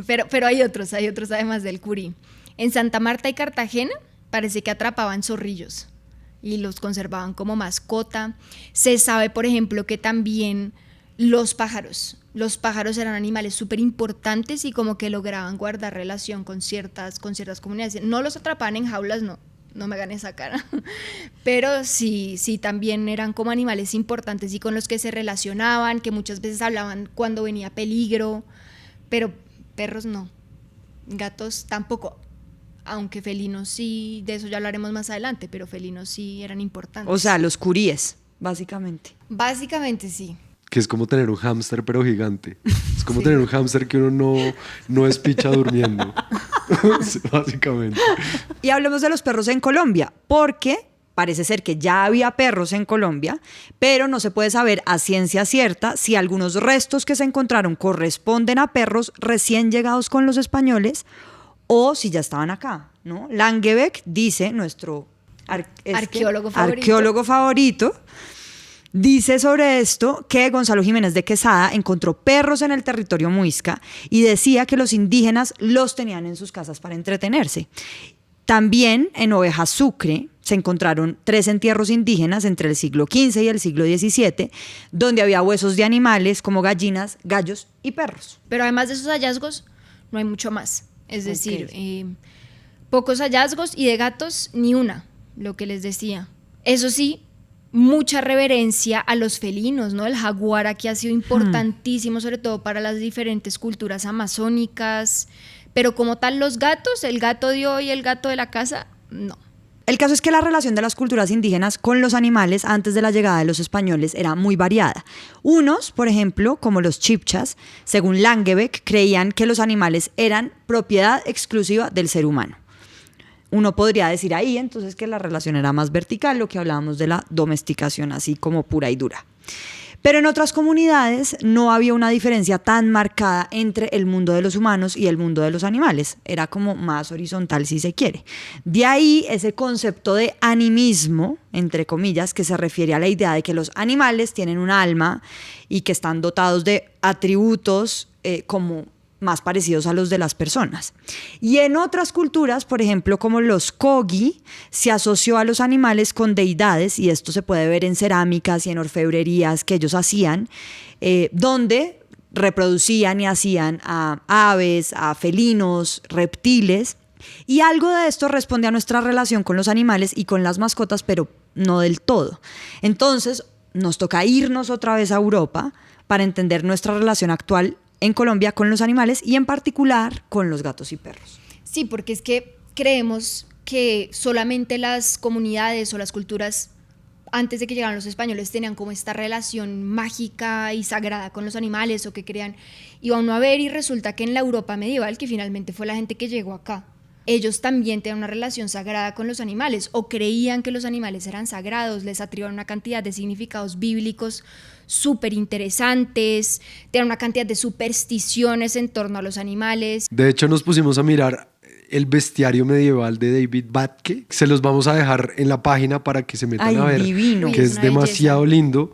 Pero hay otros además del curí. En Santa Marta y Cartagena parece que atrapaban zorrillos y los conservaban como mascota. Se sabe, por ejemplo, que también los pájaros eran animales súper importantes y como que lograban guardar relación con ciertas comunidades. No los atrapaban en jaulas, no me hagan esa cara, pero sí también eran como animales importantes y con los que se relacionaban, que muchas veces hablaban cuando venía peligro, pero perros no, gatos tampoco, aunque felinos sí, de eso ya hablaremos más adelante, pero felinos sí eran importantes. O sea, los curíes, básicamente. Básicamente sí. Que es como tener un hámster pero gigante. Es como tener un hámster que uno no espicha durmiendo. Básicamente. Y hablemos de los perros en Colombia, porque parece ser que ya había perros en Colombia, pero no se puede saber a ciencia cierta si algunos restos que se encontraron corresponden a perros recién llegados con los españoles o si ya estaban acá, ¿no? Langebeck dice, nuestro arqueólogo favorito, dice sobre esto que Gonzalo Jiménez de Quesada encontró perros en el territorio muisca y decía que los indígenas los tenían en sus casas para entretenerse. También en Oveja Sucre se encontraron 3 entierros indígenas entre el siglo XV y el siglo XVII, donde había huesos de animales como gallinas, gallos y perros. Pero además de esos hallazgos, no hay mucho más. Es decir, pocos hallazgos y de gatos ni una, lo que les decía. Eso sí, mucha reverencia a los felinos, ¿no? El jaguar aquí ha sido importantísimo, sobre todo para las diferentes culturas amazónicas, pero como tal los gatos, el gato de hoy, el gato de la casa, no. El caso es que la relación de las culturas indígenas con los animales antes de la llegada de los españoles era muy variada. Unos, por ejemplo, como los chibchas, según Langebeck, creían que los animales eran propiedad exclusiva del ser humano. Uno podría decir ahí entonces que la relación era más vertical, lo que hablábamos de la domesticación así como pura y dura. Pero en otras comunidades no había una diferencia tan marcada entre el mundo de los humanos y el mundo de los animales. Era como más horizontal si se quiere. De ahí ese concepto de animismo, entre comillas, que se refiere a la idea de que los animales tienen un alma y que están dotados de atributos como más parecidos a los de las personas. Y en otras culturas, por ejemplo, como los Kogi, se asoció a los animales con deidades, y esto se puede ver en cerámicas y en orfebrerías que ellos hacían, donde reproducían y hacían a aves, a felinos, reptiles, Y algo de esto responde a nuestra relación con los animales y con las mascotas, pero no del todo. Entonces, nos toca irnos otra vez a Europa para entender nuestra relación actual en Colombia con los animales y en particular con los gatos y perros. Sí, porque es que creemos que solamente las comunidades o las culturas antes de que llegaran los españoles tenían como esta relación mágica y sagrada con los animales, o que creían, iba uno a ver y resulta que en la Europa medieval, que finalmente fue la gente que llegó acá, ellos también tenían una relación sagrada con los animales, o creían que los animales eran sagrados, les atribuían una cantidad de significados bíblicos súper interesantes, tenían una cantidad de supersticiones en torno a los animales. De hecho, nos pusimos a mirar el bestiario medieval de David Batke. Se los vamos a dejar en la página para que se metan a ver, divino. que es una demasiado belleza. lindo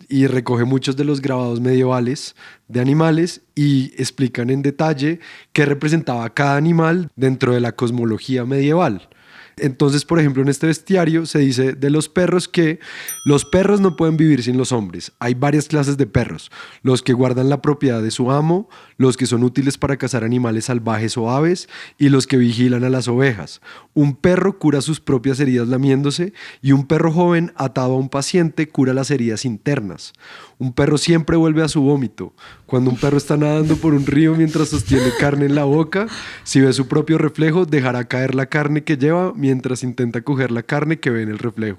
y recoge muchos de los grabados medievales de animales y explican en detalle qué representaba cada animal dentro de la cosmología medieval. Entonces, por ejemplo, en este bestiario se dice de los perros que los perros no pueden vivir sin los hombres. Hay varias clases de perros: los que guardan la propiedad de su amo, los que son útiles para cazar animales salvajes o aves y los que vigilan a las ovejas. Un perro cura sus propias heridas lamiéndose y un perro joven atado a un paciente cura las heridas internas. Un perro siempre vuelve a su vómito. Cuando un perro está nadando por un río mientras sostiene carne en la boca, si ve su propio reflejo, dejará caer la carne que lleva mientras intenta coger la carne que ve en el reflejo.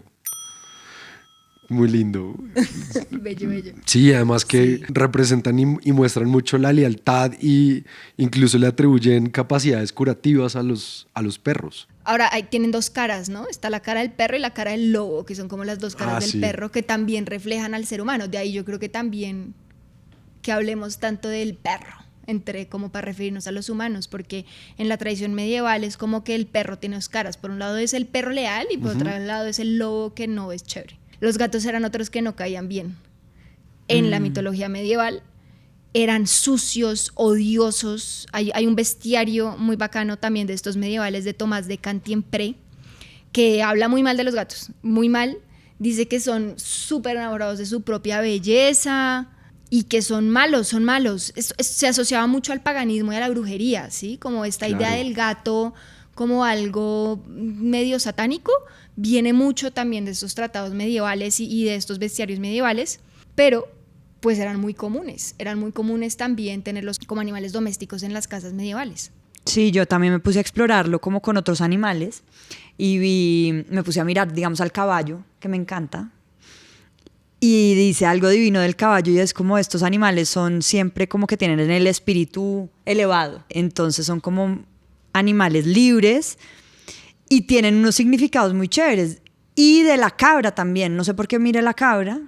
Muy lindo. Bello, bello. Sí, además que representan y muestran mucho la lealtad y incluso le atribuyen capacidades curativas a los perros. Ahora tienen dos caras, ¿no? Está la cara del perro y la cara del lobo, que son como las dos caras del sí. perro, que también reflejan al ser humano. De ahí yo creo que también que hablemos tanto del perro, como para referirnos a los humanos, porque en la tradición medieval es como que el perro tiene dos caras. Por un lado es el perro leal y por otro lado es el lobo que no es chévere. Los gatos eran otros que no caían bien. En la mitología medieval eran sucios, odiosos. Hay un bestiario muy bacano también de estos medievales de Tomás de Cantiempre, que habla muy mal de los gatos, muy mal. Dice que son súper enamorados de su propia belleza y que son malos, son malos. Se asociaba mucho al paganismo y a la brujería, ¿sí? Como esta idea del gato como algo medio satánico, viene mucho también de estos tratados medievales y de estos bestiarios medievales, pero pues eran muy comunes también tenerlos como animales domésticos en las casas medievales. Sí, yo también me puse a explorarlo como con otros animales y me puse a mirar, digamos, al caballo, que me encanta. Y dice algo divino del caballo y es como estos animales son siempre como que tienen el espíritu elevado. Entonces son como animales libres y tienen unos significados muy chéveres. Y de la cabra también, no sé por qué mire la cabra.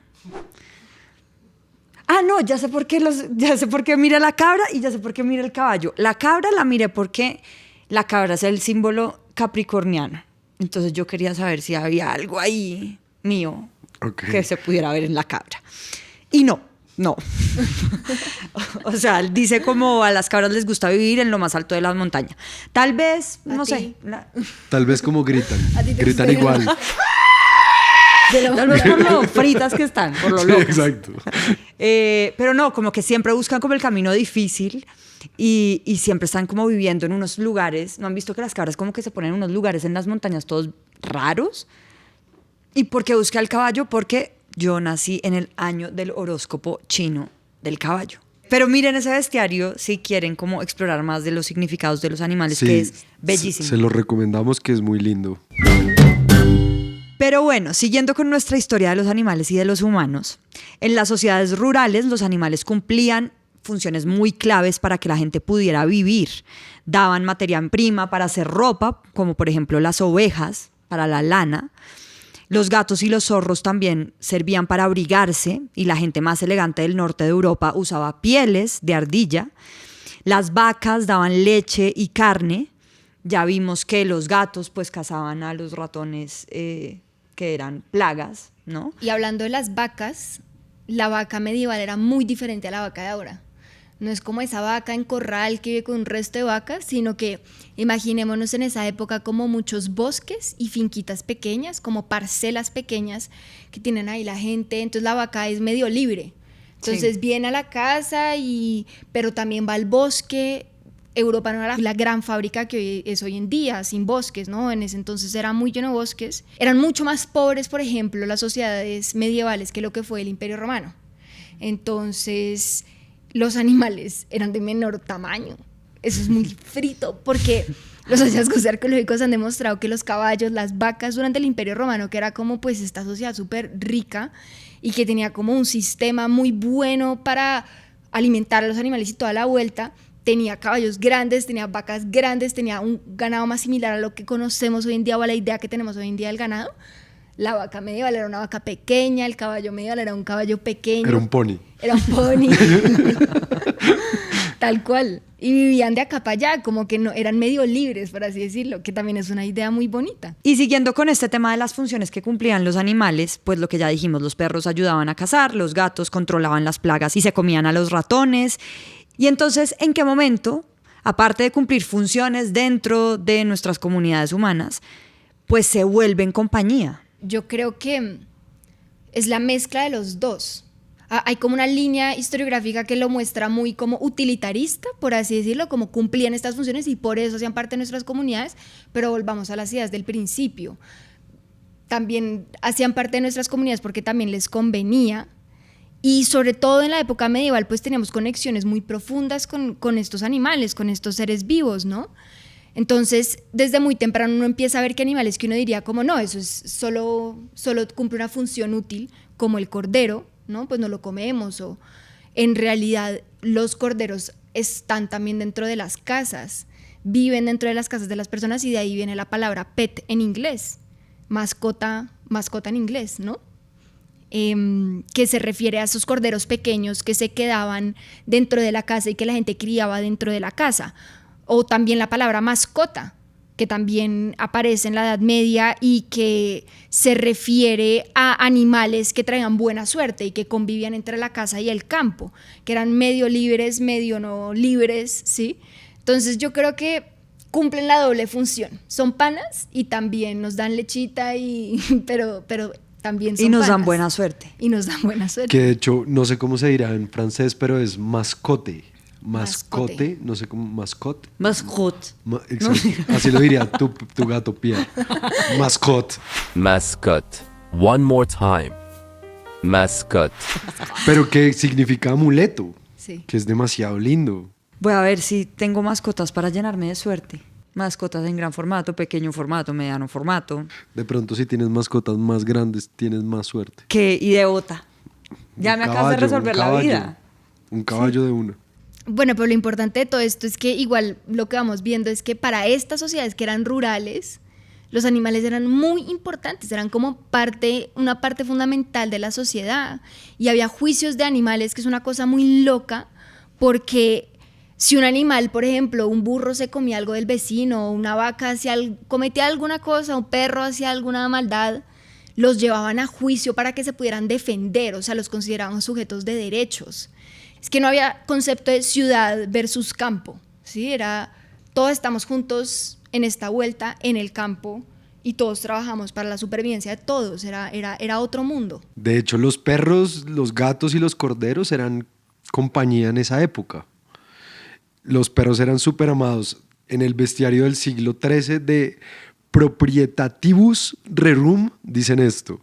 Ah, no, ya sé por qué mira la cabra y ya sé por qué mira el caballo. La cabra la miré porque la cabra es el símbolo capricorniano. Entonces yo quería saber si había algo ahí mío que se pudiera ver en la cabra. Y no. O sea, dice como a las cabras les gusta vivir en lo más alto de las montañas. Tal vez, no sé. Tal vez como gritan. ¿A ti te Gritan gusta? igual. Tal vez por lo fritas que están, por lo Sí, locos. exacto. Pero no, como que siempre buscan como el camino difícil y siempre están como viviendo en unos lugares. ¿No han visto que las cabras como que se ponen en unos lugares en las montañas todos raros? ¿Y por qué busqué al caballo? Porque yo nací en el año del horóscopo chino del caballo. Pero miren ese bestiario si quieren como explorar más de los significados de los animales, que es bellísimo. Se lo recomendamos, que es muy lindo. Pero bueno, siguiendo con nuestra historia de los animales y de los humanos, en las sociedades rurales los animales cumplían funciones muy claves para que la gente pudiera vivir. Daban materia prima para hacer ropa, como por ejemplo las ovejas para la lana. Los gatos y los zorros también servían para abrigarse y la gente más elegante del norte de Europa usaba pieles de ardilla. Las vacas daban leche y carne. Ya vimos que los gatos pues cazaban a los ratones que eran plagas, ¿no? Y hablando de las vacas, la vaca medieval era muy diferente a la vaca de ahora. No es como esa vaca en corral que vive con un resto de vacas, sino que imaginémonos en esa época como muchos bosques y finquitas pequeñas, como parcelas pequeñas que tienen ahí la gente. Entonces la vaca es medio libre. Entonces viene a la casa, pero también va al bosque. Europa no era la gran fábrica que es hoy en día, sin bosques, ¿no? En ese entonces era muy lleno de bosques. Eran mucho más pobres, por ejemplo, las sociedades medievales que lo que fue el Imperio Romano. Entonces, los animales eran de menor tamaño. Eso es muy frito porque los hallazgos arqueológicos han demostrado que los caballos, las vacas durante el Imperio Romano, que era como pues esta sociedad súper rica y que tenía como un sistema muy bueno para alimentar a los animales y toda la vuelta, tenía caballos grandes, tenía vacas grandes, tenía un ganado más similar a lo que conocemos hoy en día o a la idea que tenemos hoy en día del ganado. La vaca medieval era una vaca pequeña, el caballo medieval era un caballo pequeño. Era un pony. Era un pony. Tal cual. Y vivían de acá para allá, como que no, eran medio libres, por así decirlo, que también es una idea muy bonita. Y siguiendo con este tema de las funciones que cumplían los animales, pues lo que ya dijimos, los perros ayudaban a cazar, los gatos controlaban las plagas y se comían a los ratones. Y entonces, ¿en qué momento, aparte de cumplir funciones dentro de nuestras comunidades humanas, pues se vuelven compañía? Yo creo que es la mezcla de los dos. Hay como una línea historiográfica que lo muestra muy como utilitarista, por así decirlo, como cumplían estas funciones y por eso hacían parte de nuestras comunidades, pero volvamos a las ideas del principio. También hacían parte de nuestras comunidades porque también les convenía, y sobre todo en la época medieval pues teníamos conexiones muy profundas con estos animales, con estos seres vivos, ¿no? Entonces, desde muy temprano uno empieza a ver que animales que uno diría como no, eso es solo cumple una función útil, como el cordero, ¿no? Pues no lo comemos, o en realidad los corderos están también dentro de las casas, viven dentro de las casas de las personas y de ahí viene la palabra pet en inglés, mascota en inglés, ¿no? Que se refiere a esos corderos pequeños que se quedaban dentro de la casa y que la gente criaba dentro de la casa. O también la palabra mascota, que también aparece en la Edad Media y que se refiere a animales que traían buena suerte y que convivían entre la casa y el campo, que eran medio libres, medio no libres, ¿sí? Entonces yo creo que cumplen la doble función. Son panas y también nos dan lechita, pero también son y nos panas. Dan buena suerte. Y nos dan buena suerte. Que de hecho, no sé cómo se dirá en francés, pero es mascote. Mascote, no sé cómo, mascote. Mascotte. Exacto. Así lo diría tu gato Pierre. Mascotte. Mascot. One more time. Mascot. Pero que significa amuleto. Sí. Que es demasiado lindo. Voy a ver si tengo mascotas para llenarme de suerte. Mascotas en gran formato, pequeño formato, mediano formato. De pronto, si tienes mascotas más grandes, tienes más suerte. Y de bota. Ya me acabas de resolver la vida. Un caballo de una. Bueno, pero lo importante de todo esto es que igual lo que vamos viendo es que para estas sociedades que eran rurales, los animales eran muy importantes, eran como una parte fundamental de la sociedad. Y había juicios de animales, que es una cosa muy loca, porque si un animal, por ejemplo, un burro se comía algo del vecino, una vaca cometía alguna cosa, un perro hacía alguna maldad, los llevaban a juicio para que se pudieran defender, o sea, los consideraban sujetos de derechos. Es que no había concepto de ciudad versus campo, ¿sí? Era, todos estamos juntos en esta vuelta, en el campo, y todos trabajamos para la supervivencia de todos, era otro mundo. De hecho, los perros, los gatos y los corderos eran compañía en esa época. Los perros eran súper amados. En el bestiario del siglo XIII de Proprietativus Rerum dicen esto: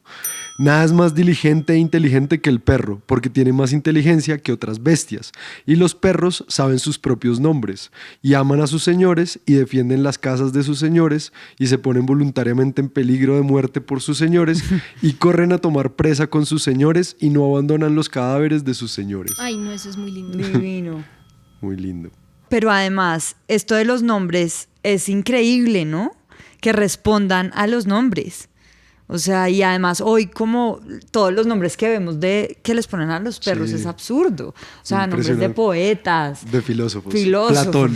nada es más diligente e inteligente que el perro, porque tiene más inteligencia que otras bestias, y los perros saben sus propios nombres, y aman a sus señores, y defienden las casas de sus señores, y se ponen voluntariamente en peligro de muerte por sus señores, y corren a tomar presa con sus señores, y no abandonan los cadáveres de sus señores. Ay, no, eso es muy lindo. Divino. Muy lindo. Pero además, esto de los nombres es increíble, ¿no? Que respondan a los nombres. O sea, y además hoy como todos los nombres que vemos que les ponen a los perros es absurdo. O sea, nombres de poetas. De filósofos. Platón.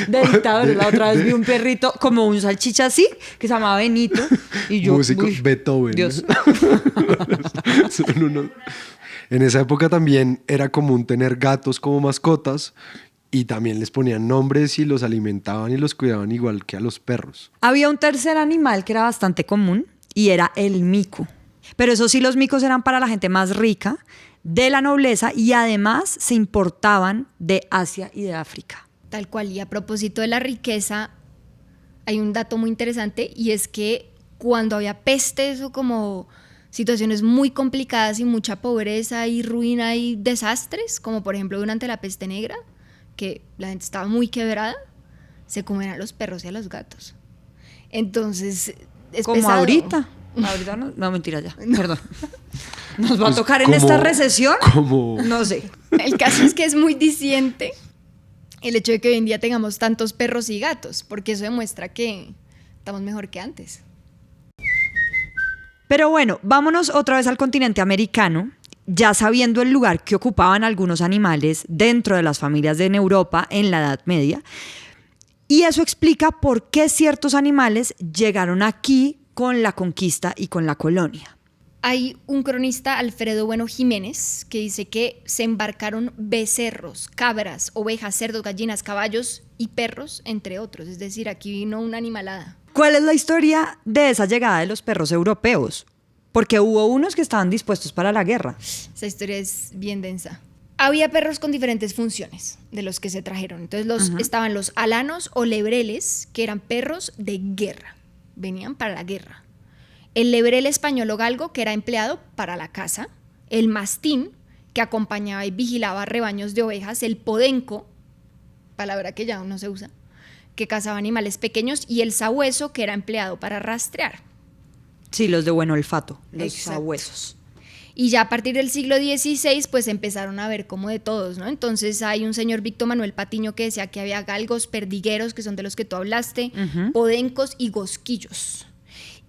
De dictadores. La otra vez vi un perrito como un salchicha así, que se llamaba Benito. Y yo, músico, Beethoven. Dios. En esa época también era común tener gatos como mascotas, y también les ponían nombres y los alimentaban y los cuidaban igual que a los perros. Había un tercer animal que era bastante común y era el mico. Pero eso sí, los micos eran para la gente más rica, de la nobleza, y además se importaban de Asia y de África. Tal cual. Y a propósito de la riqueza, hay un dato muy interesante, y es que cuando había pestes o como situaciones muy complicadas y mucha pobreza y ruina y desastres, como por ejemplo durante la peste negra, que la gente estaba muy quebrada, se comían a los perros y a los gatos. Entonces, es como pesado. ahorita. Ahorita no, mentira ya, perdón. ¿Nos va a Pues, tocar en ¿cómo? esta recesión? Como No sé. El caso es que es muy diciente el hecho de que hoy en día tengamos tantos perros y gatos, porque eso demuestra que estamos mejor que antes. Pero bueno, vámonos otra vez al continente americano, ya sabiendo el lugar que ocupaban algunos animales dentro de las familias en Europa en la Edad Media. Y eso explica por qué ciertos animales llegaron aquí con la conquista y con la colonia. Hay un cronista, Alfredo Bueno Jiménez, que dice que se embarcaron becerros, cabras, ovejas, cerdos, gallinas, caballos y perros, entre otros. Es decir, aquí vino una animalada. ¿Cuál es la historia de esa llegada de los perros europeos? Porque hubo unos que estaban dispuestos para la guerra. Esa historia es bien densa. Había perros con diferentes funciones de los que se trajeron. Entonces estaban los alanos o lebreles, que eran perros de guerra. Venían para la guerra. El lebrel español o galgo, que era empleado para la caza. El mastín, que acompañaba y vigilaba rebaños de ovejas. El podenco, palabra que ya no se usa, que cazaba animales pequeños. Y el sabueso, que era empleado para rastrear. Sí, los de buen olfato, los Exacto. sabuesos. Y ya a partir del siglo XVI, pues empezaron a ver como de todos, ¿no? Entonces hay un señor Víctor Manuel Patiño que decía que había galgos, perdigueros, que son de los que tú hablaste, podencos y gosquillos.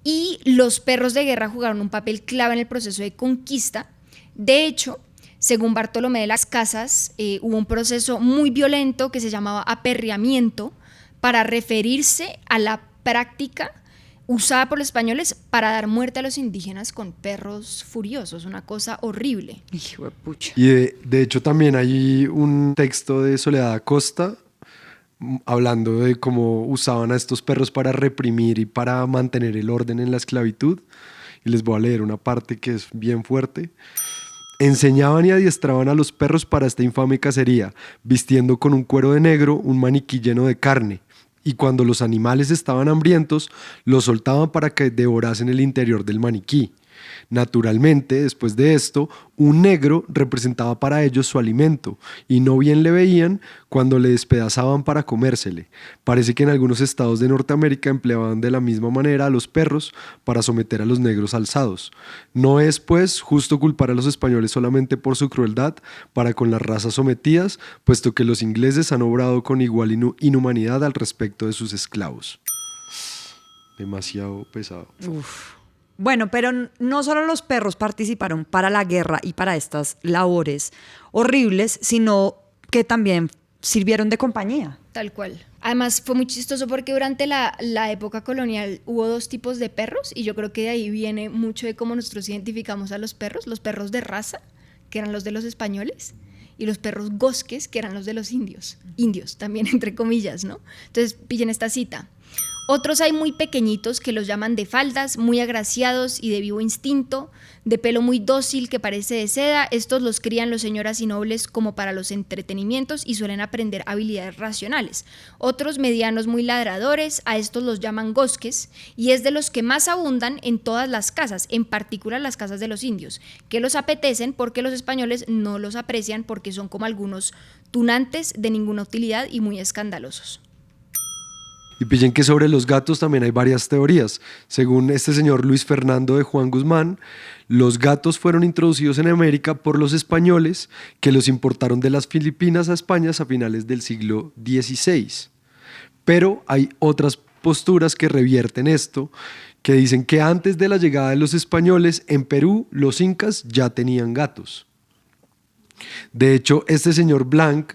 Y los perros de guerra jugaron un papel clave en el proceso de conquista. De hecho, según Bartolomé de las Casas, hubo un proceso muy violento que se llamaba aperreamiento para referirse a la práctica usada por los españoles para dar muerte a los indígenas con perros furiosos, una cosa horrible. Hijo de pucha. Y de hecho también hay un texto de Soledad Acosta hablando de cómo usaban a estos perros para reprimir y para mantener el orden en la esclavitud. Y les voy a leer una parte que es bien fuerte. Enseñaban y adiestraban a los perros para esta infame cacería, vistiendo con un cuero de negro un maniquí lleno de carne. Y cuando los animales estaban hambrientos, los soltaban para que devorasen el interior del maniquí. Naturalmente, después de esto, un negro representaba para ellos su alimento, y no bien le veían cuando le despedazaban para comérsele. Parece que en algunos estados de Norteamérica empleaban de la misma manera a los perros para someter a los negros alzados. No es, pues, justo culpar a los españoles solamente por su crueldad para con las razas sometidas, puesto que los ingleses han obrado con igual inhumanidad al respecto de sus esclavos. Demasiado pesado. Uf. Bueno, pero no solo los perros participaron para la guerra y para estas labores horribles, sino que también sirvieron de compañía. Tal cual. Además fue muy chistoso porque durante la época colonial hubo dos tipos de perros y yo creo que de ahí viene mucho de cómo nosotros identificamos a los perros de raza, que eran los de los españoles, y los perros gosques, que eran los de los indios también entre comillas, ¿no? Entonces pillen esta cita. Otros hay muy pequeñitos que los llaman de faldas, muy agraciados y de vivo instinto, de pelo muy dócil que parece de seda. Estos los crían los señoras y nobles como para los entretenimientos y suelen aprender habilidades racionales. Otros medianos muy ladradores, a estos los llaman gosques y es de los que más abundan en todas las casas, en particular las casas de los indios, que los apetecen porque los españoles no los aprecian porque son como algunos tunantes de ninguna utilidad y muy escandalosos. Y pillen que sobre los gatos también hay varias teorías. Según este señor Luis Fernando de Juan Guzmán, los gatos fueron introducidos en América por los españoles que los importaron de las Filipinas a España a finales del siglo XVI. Pero hay otras posturas que revierten esto, que dicen que antes de la llegada de los españoles en Perú, los incas ya tenían gatos. De hecho, este señor Blanc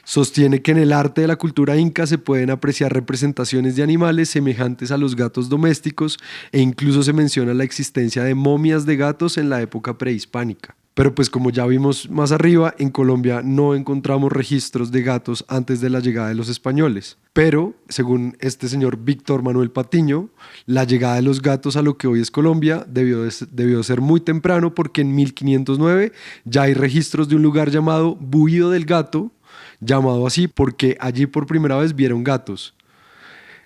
sostiene que en el arte de la cultura inca se pueden apreciar representaciones de animales semejantes a los gatos domésticos e incluso se menciona la existencia de momias de gatos en la época prehispánica. Pero pues como ya vimos más arriba, en Colombia no encontramos registros de gatos antes de la llegada de los españoles. Pero, según este señor Víctor Manuel Patiño, la llegada de los gatos a lo que hoy es Colombia debió ser muy temprano, porque en 1509 ya hay registros de un lugar llamado Buido del Gato, llamado así porque allí por primera vez vieron gatos.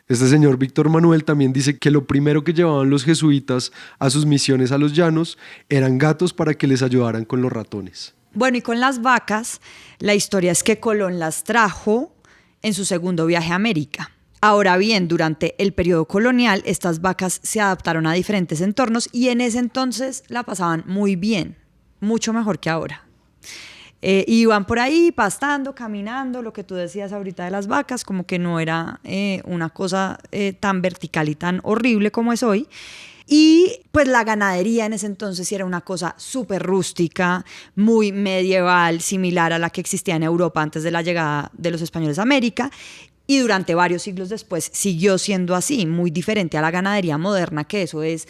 Este señor Víctor Manuel también dice que lo primero que llevaban los jesuitas a sus misiones a los llanos eran gatos para que les ayudaran con los ratones. Bueno, y con las vacas, la historia es que Colón las trajo en su segundo viaje a América. Ahora bien, durante el periodo colonial, estas vacas se adaptaron a diferentes entornos y en ese entonces la pasaban muy bien, mucho mejor que ahora. Iban por ahí pastando, caminando, lo que tú decías ahorita de las vacas, como que no era una cosa tan vertical y tan horrible como es hoy. Y pues la ganadería en ese entonces era una cosa súper rústica, muy medieval, similar a la que existía en Europa antes de la llegada de los españoles a América. Y durante varios siglos después siguió siendo así, muy diferente a la ganadería moderna, que eso es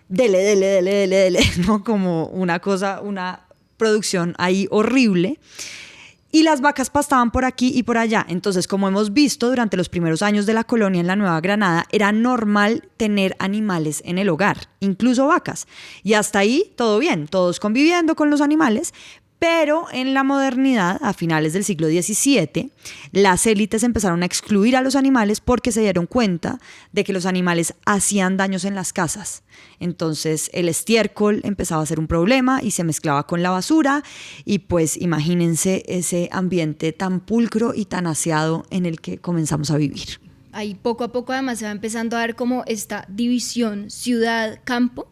dele, ¿no? Como una cosa, una producción ahí horrible. Y las vacas pastaban por aquí y por allá. Entonces, como hemos visto, durante los primeros años de la colonia en la Nueva Granada era normal tener animales en el hogar, incluso vacas. Y hasta ahí todo bien, todos conviviendo con los animales. Pero en la modernidad, a finales del siglo XVII, las élites empezaron a excluir a los animales porque se dieron cuenta de que los animales hacían daños en las casas. Entonces el estiércol empezaba a ser un problema y se mezclaba con la basura y pues imagínense ese ambiente tan pulcro y tan aseado en el que comenzamos a vivir. Ahí poco a poco además se va empezando a ver como esta división ciudad-campo.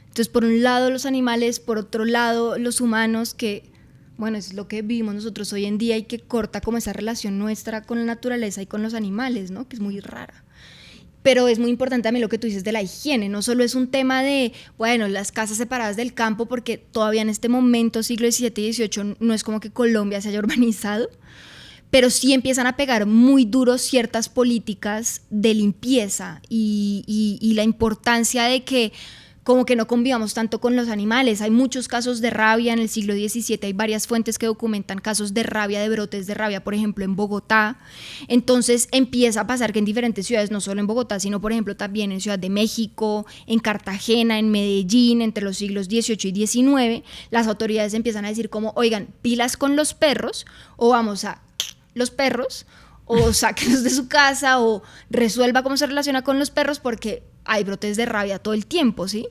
Entonces, por un lado los animales, por otro lado los humanos, que, bueno, es lo que vivimos nosotros hoy en día y que corta como esa relación nuestra con la naturaleza y con los animales, ¿no? Que es muy rara. Pero es muy importante también lo que tú dices de la higiene, no solo es un tema de, bueno, las casas separadas del campo, porque todavía en este momento, siglo XVII y XVIII, no es como que Colombia se haya urbanizado, pero sí empiezan a pegar muy duro ciertas políticas de limpieza y la importancia de que como que no convivamos tanto con los animales. Hay muchos casos de rabia en el siglo XVII, hay varias fuentes que documentan casos de rabia, de brotes de rabia, por ejemplo en Bogotá. Entonces empieza a pasar que en diferentes ciudades, no solo en Bogotá, sino por ejemplo también en Ciudad de México, en Cartagena, en Medellín, entre los siglos XVIII y XIX, las autoridades empiezan a decir como, oigan, pilas con los perros, o vamos a los perros, o sáquenlos de su casa, o resuelva cómo se relaciona con los perros, porque hay brotes de rabia todo el tiempo, ¿sí?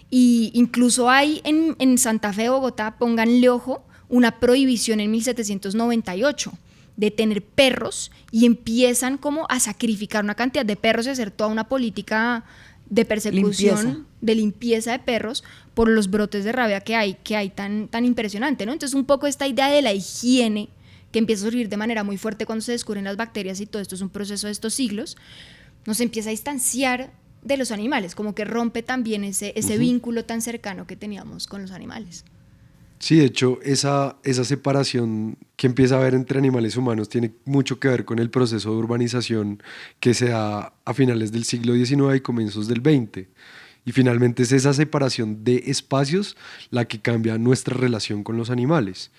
Y incluso hay en Santa Fe, Bogotá, pónganle ojo, una prohibición en 1798 de tener perros y empiezan como a sacrificar una cantidad de perros y hacer toda una política de persecución, de limpieza de perros por los brotes de rabia que hay tan impresionante, ¿no? Entonces un poco esta idea de la higiene que empieza a surgir de manera muy fuerte cuando se descubren las bacterias y todo esto es un proceso de estos siglos, nos empieza a distanciar de los animales, como que rompe también ese vínculo tan cercano que teníamos con los animales. Sí, de hecho, esa separación que empieza a haber entre animales y humanos tiene mucho que ver con el proceso de urbanización que se da a finales del siglo XIX y comienzos del XX. Y finalmente es esa separación de espacios la que cambia nuestra relación con los animales.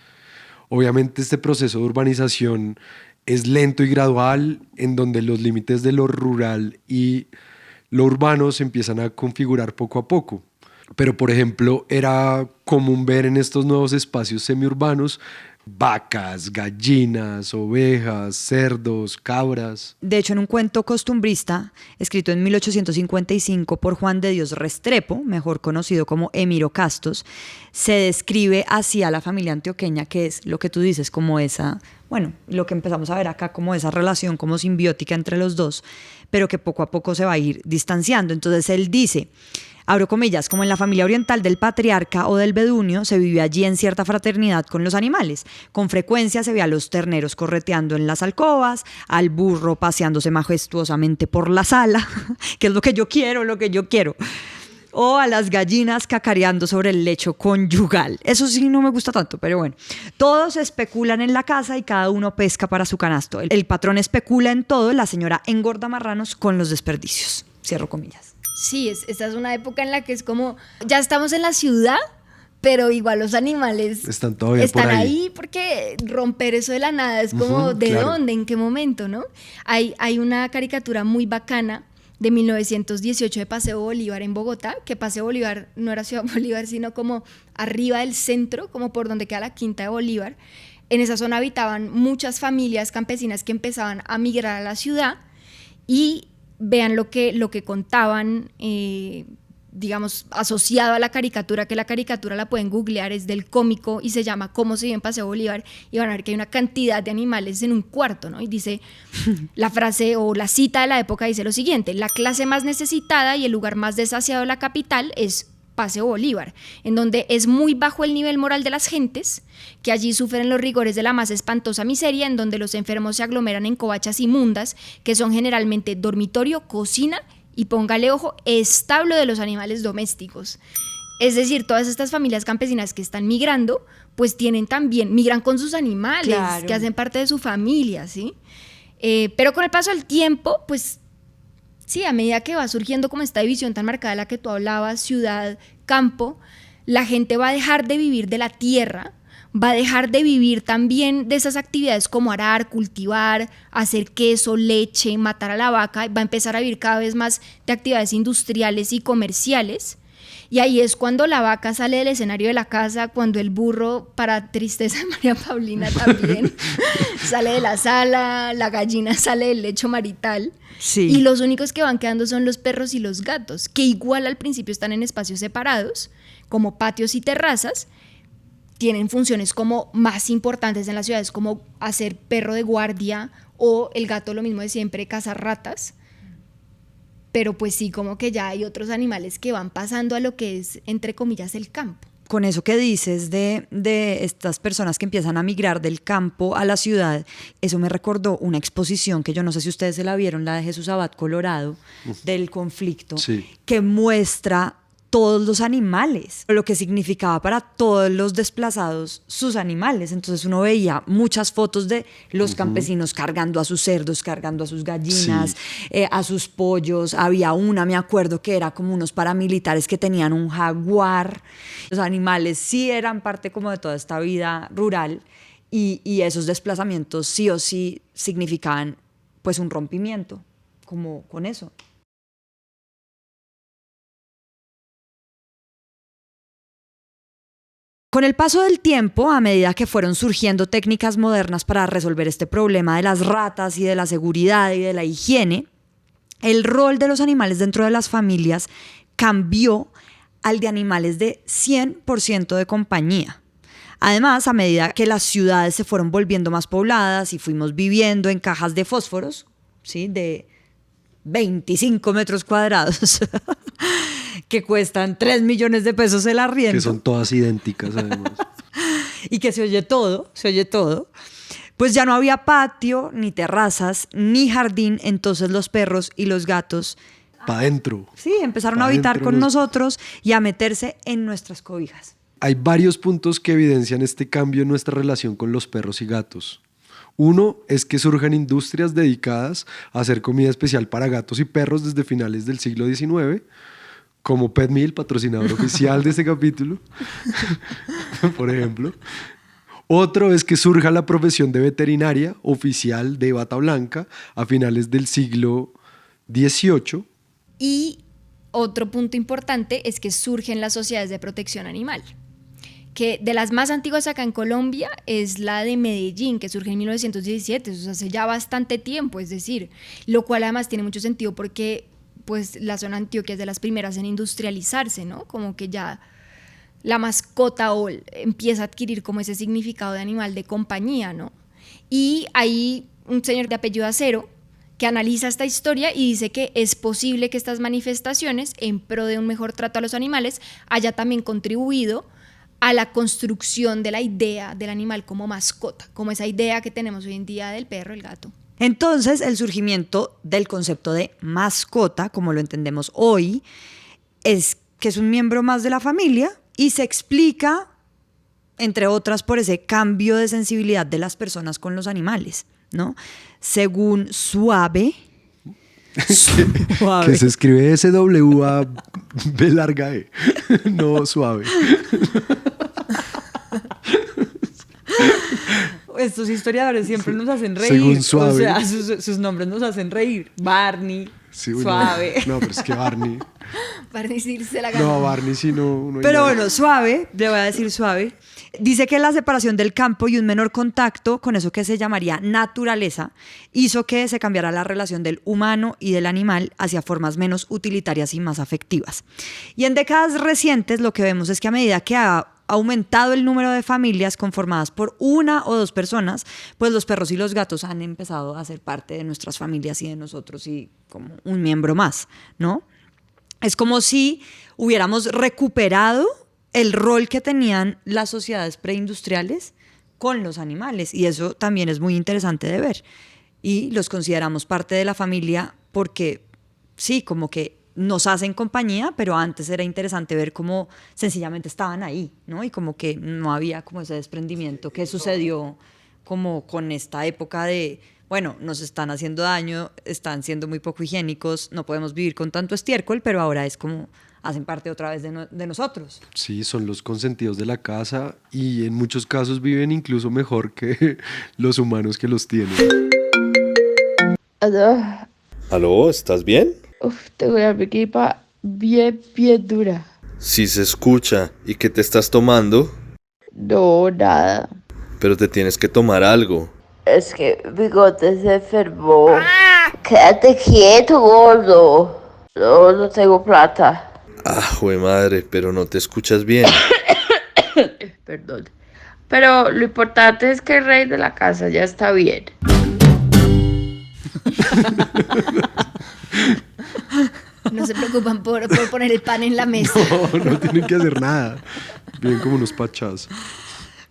Obviamente este proceso de urbanización es lento y gradual, en donde los límites de lo rural y lo urbano se empiezan a configurar poco a poco. Pero, por ejemplo, era común ver en estos nuevos espacios semiurbanos vacas, gallinas, ovejas, cerdos, cabras. De hecho, en un cuento costumbrista, escrito en 1855 por Juan de Dios Restrepo, mejor conocido como Emiro Castos, se describe así a la familia antioqueña, que es lo que tú dices, como esa, bueno, lo que empezamos a ver acá, como esa relación como simbiótica entre los dos, pero que poco a poco se va a ir distanciando. Entonces él dice, abro comillas, como en la familia oriental del patriarca o del bedunio, se vivía allí en cierta fraternidad con los animales. Con frecuencia se ve a los terneros correteando en las alcobas, al burro paseándose majestuosamente por la sala, que es lo que yo quiero, o a las gallinas cacareando sobre el lecho conyugal. Eso sí no me gusta tanto, pero bueno. Todos especulan en la casa y cada uno pesca para su canasto. El patrón especula en todo, la señora engorda marranos con los desperdicios. Cierro comillas. Sí, esta es una época en la que es como, ya estamos en la ciudad, pero igual los animales están todavía están por ahí porque romper eso de la nada es como ¿de claro. dónde? ¿En qué momento? ¿No? Hay una caricatura muy bacana de 1918 de Paseo Bolívar en Bogotá, que Paseo Bolívar no era Ciudad Bolívar, sino como arriba del centro, como por donde queda la Quinta de Bolívar. En esa zona habitaban muchas familias campesinas que empezaban a migrar a la ciudad y vean lo que contaban, digamos, asociado a la caricatura, que la caricatura la pueden googlear, es del cómico y se llama Cómo se vive en Paseo Bolívar, y van a ver que hay una cantidad de animales en un cuarto, ¿no? Y dice, la frase o la cita de la época dice lo siguiente: la clase más necesitada y el lugar más desasiado de la capital es Paseo Bolívar, en donde es muy bajo el nivel moral de las gentes, que allí sufren los rigores de la más espantosa miseria, en donde los enfermos se aglomeran en covachas inmundas, que son generalmente dormitorio, cocina y, póngale ojo, establo de los animales domésticos. Es decir, todas estas familias campesinas que están migrando, pues migran con sus animales, claro, que hacen parte de su familia, ¿sí? Pero con el paso del tiempo, pues sí, a medida que va surgiendo como esta división tan marcada de la que tú hablabas, ciudad, campo, la gente va a dejar de vivir de la tierra, va a dejar de vivir también de esas actividades como arar, cultivar, hacer queso, leche, matar a la vaca, va a empezar a vivir cada vez más de actividades industriales y comerciales. Y ahí es cuando la vaca sale del escenario de la casa, cuando el burro, para tristeza de María Paulina también, sale de la sala, la gallina sale del lecho marital. Sí. Y los únicos que van quedando son los perros y los gatos, que igual al principio están en espacios separados, como patios y terrazas, tienen funciones como más importantes en las ciudades, como hacer perro de guardia, o el gato, lo mismo de siempre, cazar ratas. Pero pues sí, como que ya hay otros animales que van pasando a lo que es, entre comillas, el campo. Con eso que dices de estas personas que empiezan a migrar del campo a la ciudad, eso me recordó una exposición que yo no sé si ustedes se la vieron, la de Jesús Abad Colorado, del conflicto, sí, que muestra todos los animales, lo que significaba para todos los desplazados sus animales. Entonces uno veía muchas fotos de los campesinos cargando a sus cerdos, cargando a sus gallinas, sí, a sus pollos. Había una, me acuerdo, que era como unos paramilitares que tenían un jaguar. Los animales sí eran parte como de toda esta vida rural, y esos desplazamientos sí o sí significaban pues un rompimiento, como con eso. Con el paso del tiempo, a medida que fueron surgiendo técnicas modernas para resolver este problema de las ratas y de la seguridad y de la higiene, el rol de los animales dentro de las familias cambió al de animales de 100% de compañía. Además, a medida que las ciudades se fueron volviendo más pobladas y fuimos viviendo en cajas de fósforos, ¿sí?, de 25 metros cuadrados, que cuestan 3 millones de pesos el arriendo. Que son todas idénticas, además. Y que se oye todo. Pues ya no había patio, ni terrazas, ni jardín, entonces los perros y los gatos... Pa' dentro. Sí, empezaron a habitar con nosotros y a meterse en nuestras cobijas. Hay varios puntos que evidencian este cambio en nuestra relación con los perros y gatos. Uno es que surgen industrias dedicadas a hacer comida especial para gatos y perros desde finales del siglo XIX, como Pet Meal, patrocinador oficial de este capítulo, por ejemplo. Otro es que surja la profesión de veterinaria oficial de bata blanca a finales del siglo XVIII. Y otro punto importante es que surgen las sociedades de protección animal, que de las más antiguas acá en Colombia es la de Medellín, que surge en 1917, o sea, hace ya bastante tiempo, es decir, lo cual además tiene mucho sentido porque pues la zona Antioquia es de las primeras en industrializarse, ¿no? Como que ya la mascota empieza a adquirir como ese significado de animal de compañía, ¿no? Y hay un señor de apellido Acero que analiza esta historia y dice que es posible que estas manifestaciones en pro de un mejor trato a los animales haya también contribuido a la construcción de la idea del animal como mascota, como esa idea que tenemos hoy en día del perro, el gato. Entonces, el surgimiento del concepto de mascota, como lo entendemos hoy, es que es un miembro más de la familia y se explica, entre otras, por ese cambio de sensibilidad de las personas con los animales, ¿no? Según Suave, que se escribe SWAB larga E, no suave. estos historiadores siempre nos hacen reír. Según Suave. O sea, sus nombres nos hacen reír. Barney, Sí, Suave. No, pero es que Barney. Barney sí se la ganó. No, Barney sí no hay Pero nada. bueno, Suave, le voy a decir Suave, dice que la separación del campo y un menor contacto con eso que se llamaría naturaleza hizo que se cambiara la relación del humano y del animal hacia formas menos utilitarias y más afectivas. Y en décadas recientes lo que vemos es que a medida que ha aumentado el número de familias conformadas por una o dos personas, pues los perros y los gatos han empezado a ser parte de nuestras familias y de nosotros y como un miembro más, ¿no? Es como si hubiéramos recuperado el rol que tenían las sociedades preindustriales con los animales, y eso también es muy interesante de ver. Y los consideramos parte de la familia porque sí, como que nos hacen compañía, pero antes era interesante ver cómo sencillamente estaban ahí, ¿no? Y como que no había como ese desprendimiento que sucedió como con esta época de, bueno, nos están haciendo daño, están siendo muy poco higiénicos, no podemos vivir con tanto estiércol, pero ahora es como hacen parte otra vez de nosotros. Sí, son los consentidos de la casa y en muchos casos viven incluso mejor que los humanos que los tienen. ¿Aló? ¿Estás bien? Uf, tengo la gripa bien dura. Sí se escucha. ¿Y qué te estás tomando? No, nada. Pero te tienes que tomar algo. Es que Bigote se enfermó. Quédate quieto, gordo. No tengo plata. Ah, jue madre, pero no te escuchas bien. Perdón. Pero lo importante es que el rey de la casa ya está bien. No se preocupan por poner el pan en la mesa. No tienen que hacer nada. Viven como unos pachas.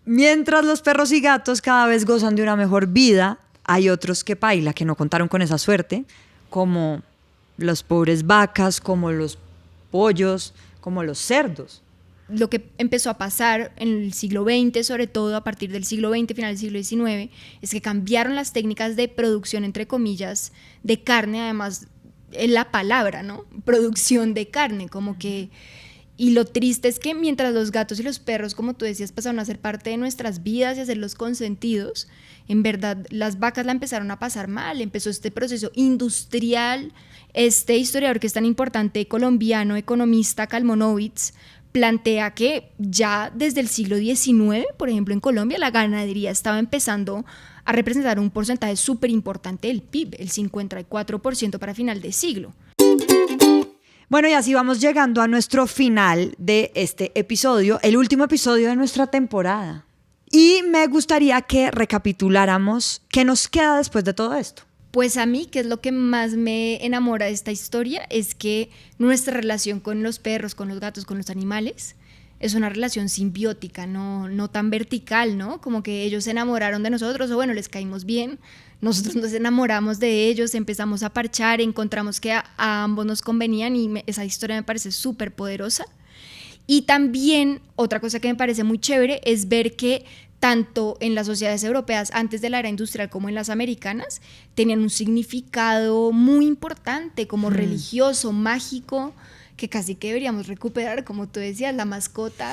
Mientras los perros y gatos cada vez gozan de una mejor vida, hay otros que paila, que no contaron con esa suerte, como las pobres vacas, como los pollos, como los cerdos. Lo que empezó a pasar en el siglo XX, sobre todo a partir del siglo XX, final del siglo XIX, es que cambiaron las técnicas de producción, entre comillas, de carne, además en la palabra, ¿no? Producción de carne, como que... Y lo triste es que mientras los gatos y los perros, como tú decías, pasaron a ser parte de nuestras vidas y a ser los consentidos, en verdad las vacas la empezaron a pasar mal. Empezó este proceso industrial. Este historiador que es tan importante, colombiano, economista, Kalmonovitz, plantea que ya desde el siglo XIX, por ejemplo en Colombia, la ganadería estaba empezando a representar un porcentaje súper importante del PIB, el 54% para final de siglo. Bueno, y así vamos llegando a nuestro final de este episodio, el último episodio de nuestra temporada. Y me gustaría que recapituláramos qué nos queda después de todo esto. Pues a mí, que es lo que más me enamora de esta historia, es que nuestra relación con los perros, con los gatos, con los animales, es una relación simbiótica, no tan vertical, ¿no? Como que ellos se enamoraron de nosotros, o bueno, les caímos bien, nosotros nos enamoramos de ellos, empezamos a parchar, encontramos que a ambos nos convenían y esa historia me parece súper poderosa. Y también otra cosa que me parece muy chévere es ver que tanto en las sociedades europeas antes de la era industrial como en las americanas tenían un significado muy importante, como religioso, mágico, que casi que deberíamos recuperar, como tú decías, la mascota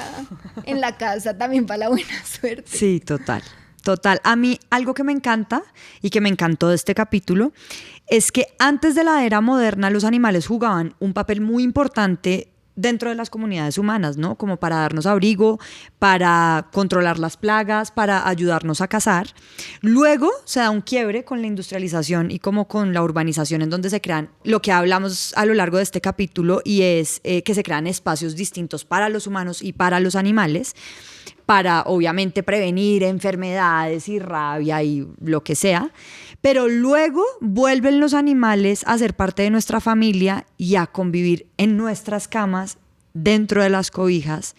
en la casa también para la buena suerte. Sí, total. A mí algo que me encanta y que me encantó de este capítulo es que antes de la era moderna los animales jugaban un papel muy importante dentro de las comunidades humanas, ¿no? Como para darnos abrigo, para controlar las plagas, para ayudarnos a cazar. Luego se da un quiebre con la industrialización y como con la urbanización, en donde se crean lo que hablamos a lo largo de este capítulo, y es que se crean espacios distintos para los humanos y para los animales, para obviamente prevenir enfermedades y rabia y lo que sea. Pero luego vuelven los animales a ser parte de nuestra familia y a convivir en nuestras camas, dentro de las cobijas,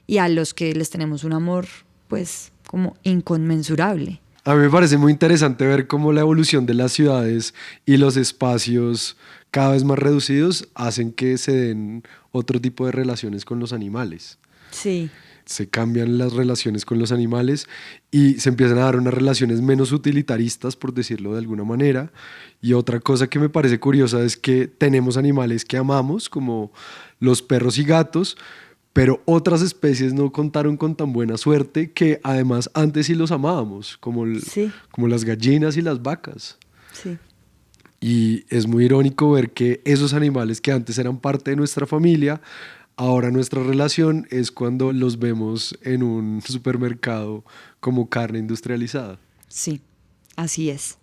y a los que les tenemos un amor pues como inconmensurable. A mí me parece muy interesante ver cómo la evolución de las ciudades y los espacios cada vez más reducidos hacen que se den otro tipo de relaciones con los animales. Sí. Se cambian las relaciones con los animales y se empiezan a dar unas relaciones menos utilitaristas, por decirlo de alguna manera. Y otra cosa que me parece curiosa es que tenemos animales que amamos, como los perros y gatos, Pero otras especies no contaron con tan buena suerte, que además antes sí los amábamos, como las gallinas y las vacas. Sí. Y es muy irónico ver que esos animales que antes eran parte de nuestra familia, ahora nuestra relación es cuando los vemos en un supermercado como carne industrializada. Sí, así es.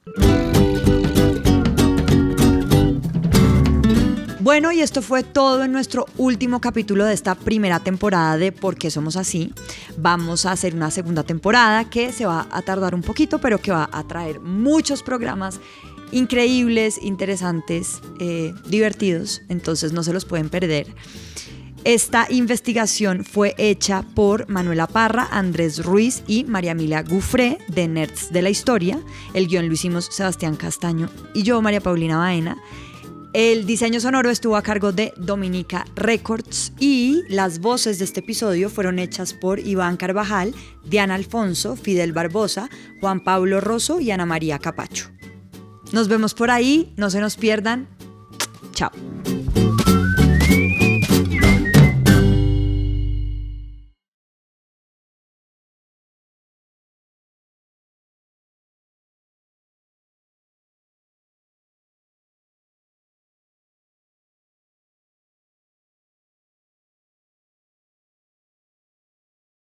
Bueno, y esto fue todo en nuestro último capítulo de esta primera temporada de ¿Por qué somos así? Vamos a hacer una segunda temporada que se va a tardar un poquito, pero que va a traer muchos programas increíbles, interesantes, divertidos, entonces no se los pueden perder. Esta investigación fue hecha por Manuela Parra, Andrés Ruiz y María Emilia Gufré de Nerds de la Historia. El guión lo hicimos Sebastián Castaño y yo, María Paulina Baena. El diseño sonoro estuvo a cargo de Dominica Records y las voces de este episodio fueron hechas por Iván Carvajal, Diana Alfonso, Fidel Barbosa, Juan Pablo Rosso y Ana María Capacho. Nos vemos por ahí, no se nos pierdan. Chao.